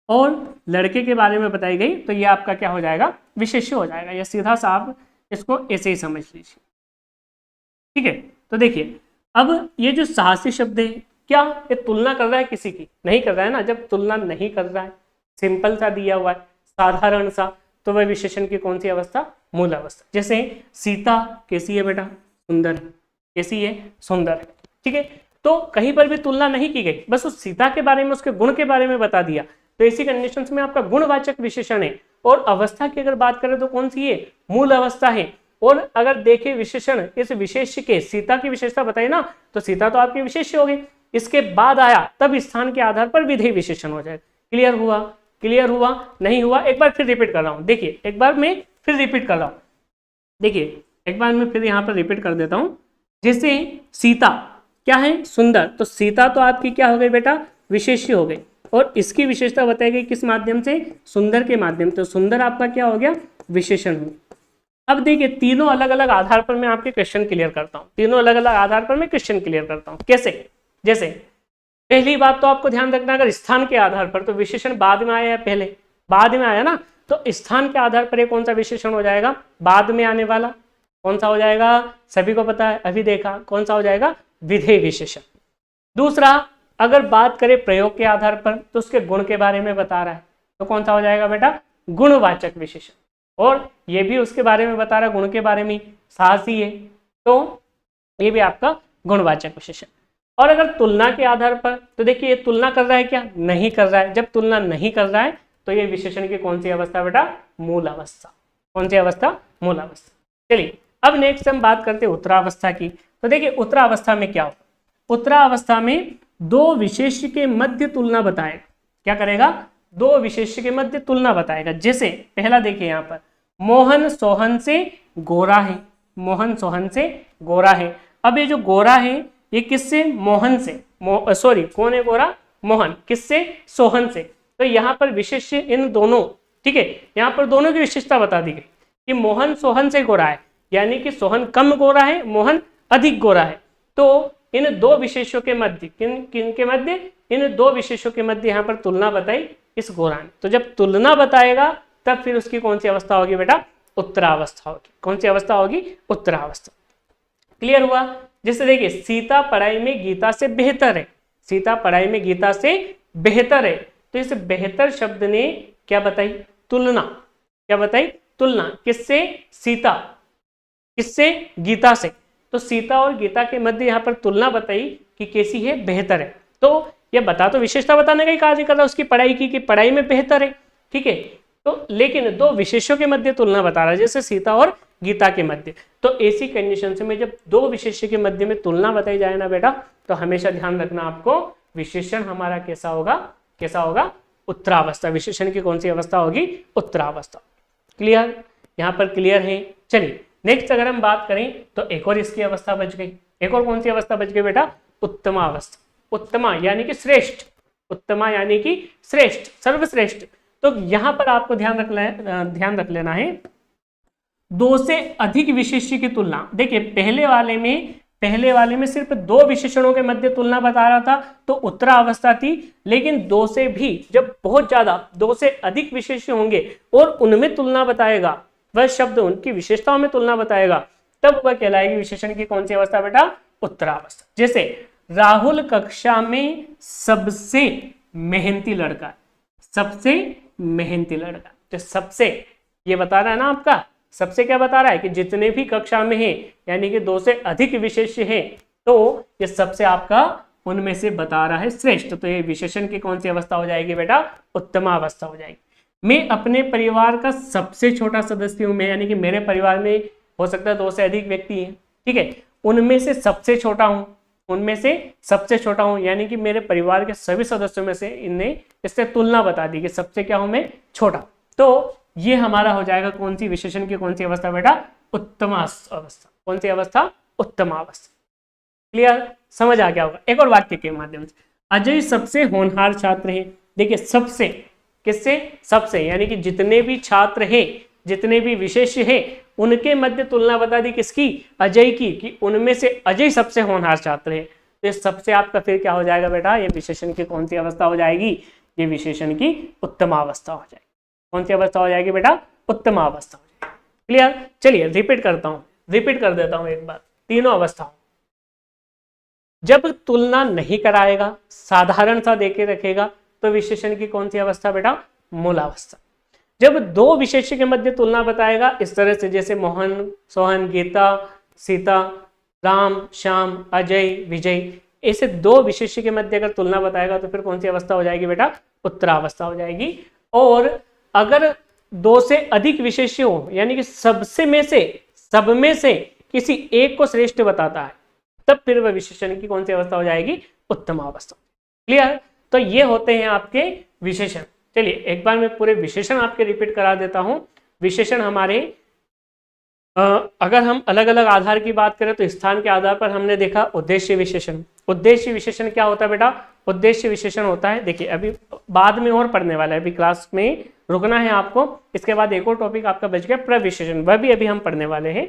और लड़के के बारे में बताई गई तो ये आपका क्या हो जाएगा, विशेष्य हो जाएगा। या सीधा सा आप इसको ऐसे ही समझ लीजिए, ठीक है। तो देखिए अब ये जो साहसी शब्द है, क्या ये तुलना कर रहा है किसी की, नहीं कर रहा है ना। जब तुलना नहीं कर रहा है, सिंपल सा दिया हुआ है, साधारण सा, तो वह विशेषण की कौन सी अवस्था, मूल अवस्था। जैसे सीता कैसी है बेटा, सुंदर है, कैसी है, सुंदर है, ठीक है। तो कहीं पर भी तुलना नहीं की गई, बस उस सीता के बारे में, उसके गुण के बारे में बता दिया, तो ऐसी कंडीशंस में आपका गुणवाचक विशेषण है। और अवस्था की अगर बात करें तो कौन सी है, मूल अवस्था है। और अगर देखें विशेषण, इस विशेष्य के सीता की विशेषता बताई ना, तो सीता तो आपकी विशेष्य हो गई, इसके बाद आया तब स्थान के आधार पर विधेय विशेषण हो जाएगा। क्लियर हुआ, क्लियर हुआ, नहीं हुआ, एक बार फिर रिपीट कर रहा हूं। देखिए एक बार मैं फिर रिपीट कर रहा हूं, देखिए एक बार मैं फिर यहां पर रिपीट कर देता हूं। जैसे सीता क्या है, सुंदर, तो सीता तो आपकी क्या हो गई बेटा, विशेष्य हो गई, और इसकी विशेषता बताई गई किस माध्यम से, सुंदर के माध्यम से, तो सुंदर आपका क्या हो गया, विशेषण हो। अब देखिए तीनों अलग अलग आधार पर मैं आपके क्वेश्चन क्लियर करता हूं, तीनों अलग अलग आधार पर मैं क्वेश्चन क्लियर करता हूं। कैसे, जैसे पहली बात तो आपको ध्यान रखना, अगर स्थान के आधार पर, तो विशेषण बाद में आया है, पहले बाद में आया ना, तो स्थान के आधार पर ये कौन सा विशेषण हो जाएगा, बाद में आने वाला कौन सा हो जाएगा, सभी को पता है, अभी देखा, कौन सा हो जाएगा, विधेय विशेषण। दूसरा, अगर बात करें प्रयोग के आधार पर, तो उसके गुण के बारे में बता रहा है, तो कौन सा हो जाएगा बेटा, गुणवाचक विशेषण। और ये भी उसके बारे में बता रहा है, गुण के बारे में, साहसी है, तो ये भी आपका गुणवाचक विशेषण। और अगर तुलना के आधार पर, तो देखिए ये तुलना कर रहा है क्या, नहीं कर रहा है। जब तुलना नहीं कर रहा है तो ये विशेषण की कौन सी अवस्था बेटा, मूल अवस्था। कौन सी अवस्था, मूल अवस्था। चलिए अब नेक्स्ट हम बात करते हैं उत्तरावस्था की। तो देखिए उत्तरावस्था में क्या होगा, उत्तरावस्था में दो विशेष्य के मध्य तुलना बताएगा। क्या करेगा, दो विशेष्य के मध्य तुलना बताएगा। जैसे पहला देखिए यहाँ पर, मोहन सोहन से गोरा है, मोहन सोहन से गोरा है। अब ये जो गोरा है ये किससे, मोहन से, सॉरी कौन है गोरा, मोहन, किससे, सोहन से। तो यहाँ पर विशेष्य इन दोनों, ठीक है, यहाँ पर दोनों की विशेषता बता दी गई कि मोहन सोहन से गोरा है, यानी कि सोहन कम गोरा है, मोहन अधिक गोरा है। तो इन दो विशेषों के मध्य, किन के मध्य, इन दो विशेषों के मध्य यहाँ पर तुलना बताई इस गोरा ने। तो जब तुलना बताएगा तब फिर उसकी कौन सी अवस्था होगी बेटा, उत्तरावस्था होगी। कौन सी अवस्था होगी, उत्तरावस्था। क्लियर हुआ। जैसे देखिए सीता पढ़ाई में गीता से बेहतर है, सीता पढ़ाई में गीता से बेहतर है, तो इस बेहतर शब्द ने क्या बताई, तुलना। क्या बताई, तुलना, किससे, सीता, किससे, गीता से। तो सीता और गीता के मध्य यहाँ पर तुलना बताई कि कैसी है, बेहतर है। तो यह बता, तो विशेषता बताने का ही कार्य कर रहा है उसकी पढ़ाई की, कि पढ़ाई में बेहतर है, ठीक है। तो लेकिन दो विशेषों के मध्य तुलना बता रहा है, जैसे सीता और गीता के मध्य। तो ऐसी कंडीशन में जब दो विशेष्य के मध्य में तुलना बताई जाए ना बेटा, तो हमेशा ध्यान रखना आपको, विशेषण हमारा कैसा होगा, कैसा होगा, उत्तरावस्था। विशेषण की कौन सी अवस्था होगी, उत्तरावस्था। क्लियर, यहाँ पर क्लियर है। चलिए नेक्स्ट अगर हम बात करें तो एक और इसकी अवस्था बच गई। एक और कौन सी अवस्था बच गई बेटा, उत्तमा अवस्था। उत्तमा यानी कि श्रेष्ठ, उत्तमा यानी कि श्रेष्ठ, सर्वश्रेष्ठ। तो यहां पर आपको ध्यान रख लेना है, दो से अधिक विशेष्य की तुलना। देखिए पहले वाले में सिर्फ दो विशेषणों के मध्य तुलना बता रहा था, तो उत्तरावस्था थी। लेकिन दो से भी, जब बहुत ज्यादा, दो से अधिक विशेष्य होंगे और उनमें तुलना बताएगा, वह शब्द उनकी विशेषताओं में तुलना बताएगा, तब वह कहलाएगी विशेषण की कौन सी अवस्था बेटा, उत्तरावस्था। जैसे राहुल कक्षा में सबसे मेहनती लड़का, सबसे मेहनती लड़का। तो सबसे ये बता रहा है ना आपका, सबसे क्या बता रहा है कि जितने भी कक्षा में है, यानी कि दो से अधिक विशेष्य है, तो ये सबसे आपका उनमें से बता रहा है श्रेष्ठ। तो ये विशेषण की कौन सी अवस्था हो जाएगी बेटा, उत्तमा अवस्था हो जाएगी। मैं अपने परिवार का सबसे छोटा सदस्य हूं, मैं यानी कि मेरे परिवार में हो सकता है दो से अधिक व्यक्ति हैं, ठीक है, उनमें से सबसे छोटा हूं, उनमें से सबसे छोटा हूं, यानी कि मेरे परिवार के सभी सदस्यों में से इनने इससे तुलना बता दी कि सबसे क्या हूं मैं, छोटा। तो ये हमारा हो जाएगा कौन सी, विशेषण की कौन सी अवस्था बेटा, उत्तमा अवस्था। कौन सी अवस्था, उत्तमा अवस्था। क्लियर, समझ आ गया होगा। एक और वाक्य के माध्यम से, अजय सबसे होनहार छात्र है। देखिए सबसे, किससे? सबसे, यानी कि जितने भी छात्र हैं, जितने भी विशेष्य हैं, उनके मध्य तुलना बता दी किसकी? अजय की, कि उनमें से अजय सबसे होनहार छात्र है। तो सबसे आपका फिर क्या हो जाएगा बेटा? ये विशेषण की कौन सी अवस्था हो जाएगी? ये विशेषण की उत्तमावस्था हो जाएगी। कौन सी अवस्था हो जाएगी बेटा? उत्तमावस्था हो जाएगी। क्लियर? चलिए रिपीट करता हूं, रिपीट कर देता हूं एक बार तीनों अवस्थाओं। जब तुलना नहीं कराएगा, साधारण सा देके रखेगा, तो विशेषण की कौन सी अवस्था बेटा? मूलावस्था। जब दो विशेष्य के मध्य तुलना बताएगा इस तरह से, जैसे मोहन, सोहन, गीता, सीता, राम, श्याम, अजय, विजय, ऐसे दो विशेष्य के मध्य अगर तुलना बताएगा तो फिर कौन सी अवस्था हो जाएगी बेटा? उत्तरावस्था हो जाएगी। और अगर दो से अधिक विशेष्य हो, यानी कि सब में से किसी एक को श्रेष्ठ बताता है, तब फिर वह विशेषण की कौन सी अवस्था हो जाएगी? उत्तमावस्था। क्लियर? तो ये होते हैं आपके विशेषण। चलिए एक बार मैं पूरे विशेषण आपके रिपीट करा देता हूं। विशेषण हमारे अगर हम अलग अलग आधार की बात करें तो स्थान के आधार पर हमने देखा उद्देश्य विशेषण। उद्देश्य विशेषण क्या होता है बेटा? उद्देश्य विशेषण होता है, देखिए अभी बाद में और पढ़ने वाला है, अभी क्लास में रुकना है आपको। इसके बाद एक और टॉपिक आपका बच गया प्रविशेषण, वह भी अभी हम पढ़ने वाले हैं।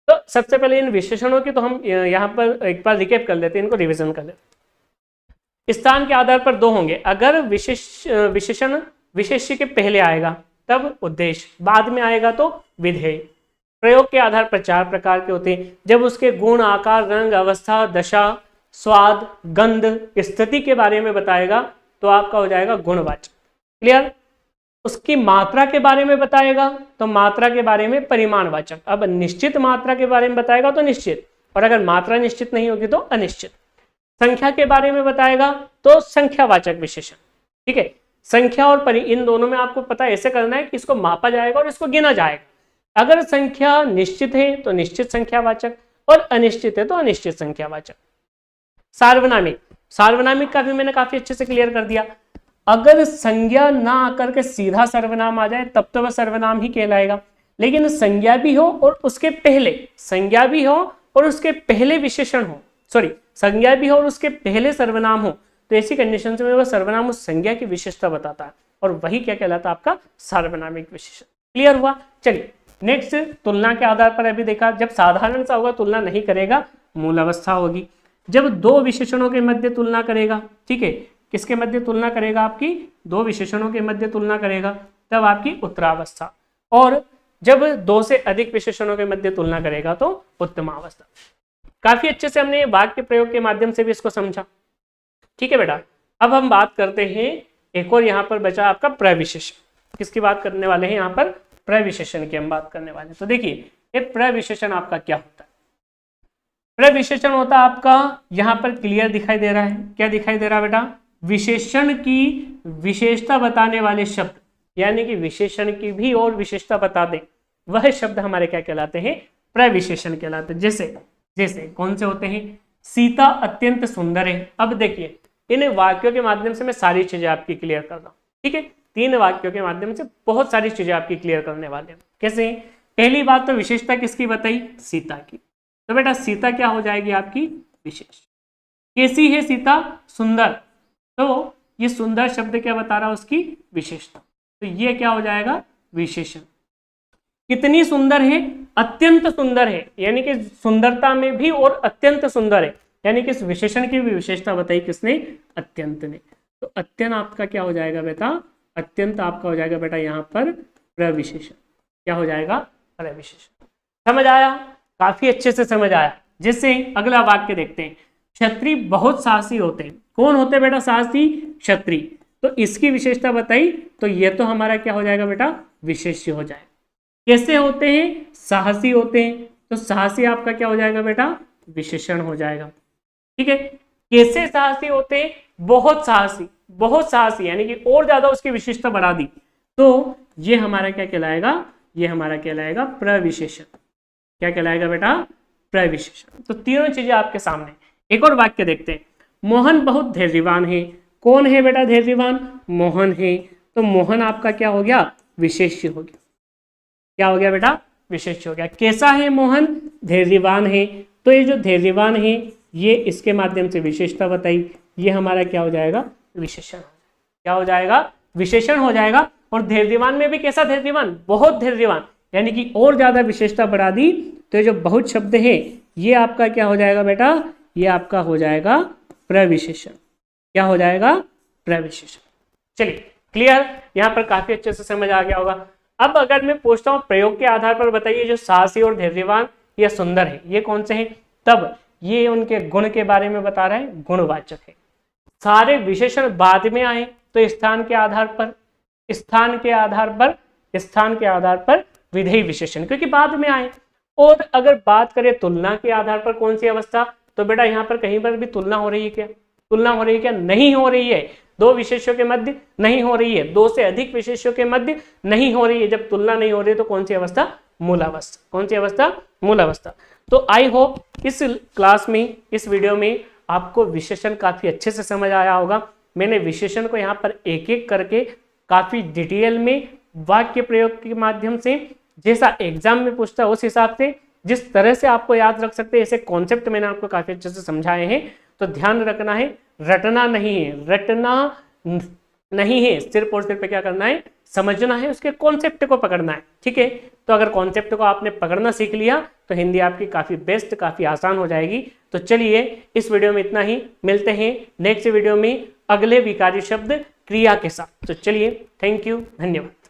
तो सबसे पहले इन विशेषणों की तो हम यहाँ पर एक बार रिकेप कर लेते हैं, इनको रिविजन कर लेते हैं। स्थान के आधार पर दो होंगे। अगर विशेषण विशेष्य के पहले आएगा तब उद्देश्य, बाद में आएगा तो विधेय। प्रयोग के आधार पर चार प्रकार के होते हैं। जब उसके गुण, आकार, रंग, अवस्था, दशा, स्वाद, गंध, स्थिति के बारे में बताएगा तो आपका हो जाएगा गुणवाचक। क्लियर? उसकी मात्रा के बारे में बताएगा तो मात्रा के बारे में परिमाणवाचक। अब निश्चित मात्रा के बारे में बताएगा तो निश्चित, और अगर मात्रा निश्चित नहीं होगी तो अनिश्चित। संख्या के बारे में बताएगा तो संख्यावाचक विशेषण। ठीक है, संख्या और इन दोनों में आपको पता ऐसे करना है कि इसको मापा जाएगा और इसको गिना जाएगा। अगर संख्या निश्चित है तो निश्चित संख्यावाचक, और अनिश्चित है तो अनिश्चित संख्यावाचक। सार्वनामिक, सार्वनामिक का भी मैंने काफी अच्छे से क्लियर कर दिया। अगर संज्ञा ना आकर के सीधा सर्वनाम आ जाए तब तो वह सर्वनाम ही कहलाएगा, लेकिन संज्ञा भी हो और उसके पहले, संज्ञा भी हो और उसके पहले विशेषण हो, सॉरी संज्ञा भी हो और उसके पहले सर्वनाम हो, तो ऐसी कंडीशन में वह सर्वनाम उस संज्ञा की विशेषता बताता है, और वही क्या कहलाता है? आपका सार्वनामिक विशेषण। क्लियर हुआ? चलिए नेक्स्ट, तुलना के आधार पर अभी देखा, जब साधारण सा होगा तुलना नहीं करेगा, मूल अवस्था होगी। जब दो विशेषणों के मध्य तुलना करेगा, ठीक है, किसके मध्य तुलना करेगा? आपकी दो विशेषणों के मध्य तुलना करेगा, तब आपकी उत्तरावस्था। और जब दो से अधिक विशेषणों के मध्य तुलना करेगा तो उत्तमावस्था। काफी अच्छे से हमने वाक्य प्रयोग के माध्यम से भी इसको समझा। ठीक है बेटा, अब हम बात करते हैं, एक और यहाँ पर बचा आपका प्रविशेषण। किसकी बात करने वाले हैं? यहाँ पर प्रविशेषण की हम बात करने वाले हैं। तो देखिए ये प्रविशेषण आपका क्या होता है? प्रविशेषण होता है आपका, यहाँ पर क्लियर दिखाई दे रहा है, क्या दिखाई दे रहा है बेटा? विशेषण की विशेषता बताने वाले शब्द, यानी कि विशेषण की भी और विशेषता बता दे, वह शब्द हमारे क्या कहलाते हैं? प्रविशेषण कहलाते हैं। जैसे जैसे कौन से होते हैं? सीता अत्यंत सुंदर है। अब देखिए इन वाक्यों के माध्यम से मैं सारी चीजें आपकी क्लियर कर रहा हूँ। ठीक है, तीन वाक्यों के माध्यम से बहुत सारी चीजें आपकी क्लियर करने वाले हैं। कैसे? पहली बात तो विशेषता किसकी बताई? सीता की। तो बेटा सीता क्या हो जाएगी आपकी? विशेष। कैसी है सीता? सुंदर। तो ये सुंदर शब्द क्या बता रहा है? उसकी विशेषता। तो ये क्या हो जाएगा? विशेषण। कितनी सुंदर है? अत्यंत सुंदर है, यानी कि सुंदरता में भी और अत्यंत सुंदर है, यानी कि इस विशेषण की भी विशेषता बताई किसने? अत्यंत ने। तो अत्यंत आपका क्या हो जाएगा बेटा? अत्यंत आपका हो जाएगा बेटा यहाँ पर प्रविशेषण। क्या हो जाएगा? प्रविशेषण। समझ आया? काफी अच्छे से समझ आया। जिससे अगला वाक्य देखते हैं, क्षत्रिय बहुत साहसी होते हैं। कौन होते बेटा साहसी? क्षत्रिय। तो इसकी विशेषता बताई, तो ये तो हमारा क्या हो जाएगा बेटा? विशेष्य हो जाएगा। कैसे होते हैं? साहसी होते हैं। तो साहसी आपका क्या हो जाएगा बेटा? विशेषण हो जाएगा। ठीक है, कैसे साहसी होते हैं? बहुत साहसी। बहुत साहसी यानी कि और ज्यादा उसकी विशेषता बढ़ा दी, तो ये हमारा क्या कहलाएगा? ये हमारा कहलाएगा प्रविशेषण। क्या कहलाएगा बेटा? प्रविशेषण। तो तीनों चीजें आपके सामने। एक और वाक्य देखते हैं, मोहन बहुत धैर्यवान है। कौन है बेटा धैर्यवान? मोहन है। तो मोहन आपका क्या हो गया? विशेष्य हो गया। क्या हो गया बेटा? विशेष्य हो गया। कैसा है मोहन? धैर्यवान है। तो ये जो धैर्यवान है, ये इसके माध्यम से विशेषता बताई, ये हमारा क्या हो जाएगा? विशेषण। क्या हो जाएगा? विशेषण हो जाएगा। और धैर्यवान में भी कैसा धैर्यवान, बहुत धैर्यवान, यानी कि और ज्यादा विशेषता बढ़ा दी। तो ये जो बहुत शब्द है ये आपका क्या हो जाएगा बेटा, ये आपका हो जाएगा प्रविशेषण। क्या हो जाएगा, प्रविशेषण। चलिए क्लियर, यहाँ पर काफी अच्छे से समझ आ गया होगा। अब अगर मैं पूछता हूँ प्रयोग के आधार पर बताइए जो साहसी और धैर्यवान या सुंदर है ये कौन से हैं, तब ये उनके गुण के बारे में बता रहा है, गुणवाचक है। सारे विशेषण बाद में आए तो स्थान के आधार पर, स्थान के आधार पर, स्थान के आधार पर विधेय विशेषण, क्योंकि बाद में आए। और अगर बात करें तुलना के आधार पर कौन सी अवस्था, तो बेटा यहाँ पर कहीं पर भी तुलना हो रही है क्या, तुलना हो रही है क्या, नहीं हो रही है। दो विशेषों के मध्य नहीं हो रही है, दो से अधिक विशेषों के मध्य नहीं हो रही है। जब तुलना नहीं हो रही है तो कौन सी अवस्था, मूलावस्था। कौन सी अवस्था, मूलावस्था। तो आई होप इस क्लास में, इस वीडियो में आपको विशेषण काफी अच्छे से समझ आया होगा। मैंने विशेषण को यहाँ पर एक एक करके काफी डिटेल में वाक्य प्रयोग के माध्यम से, जैसा एग्जाम में पूछता है उस हिसाब से, जिस तरह से आपको याद रख सकते हैं ऐसे कॉन्सेप्ट मैंने आपको काफी अच्छे से समझाए हैं। तो ध्यान रखना है, रटना नहीं है, रटना नहीं है, सिर्फ और सिर्फ क्या करना है, समझना है, उसके कॉन्सेप्ट को पकड़ना है। ठीक है, तो अगर कॉन्सेप्ट को आपने पकड़ना सीख लिया तो हिंदी आपकी काफी बेस्ट, काफी आसान हो जाएगी। तो चलिए इस वीडियो में इतना ही, मिलते हैं नेक्स्ट वीडियो में अगले विकारी शब्द क्रिया के साथ। तो चलिए, थैंक यू, धन्यवाद।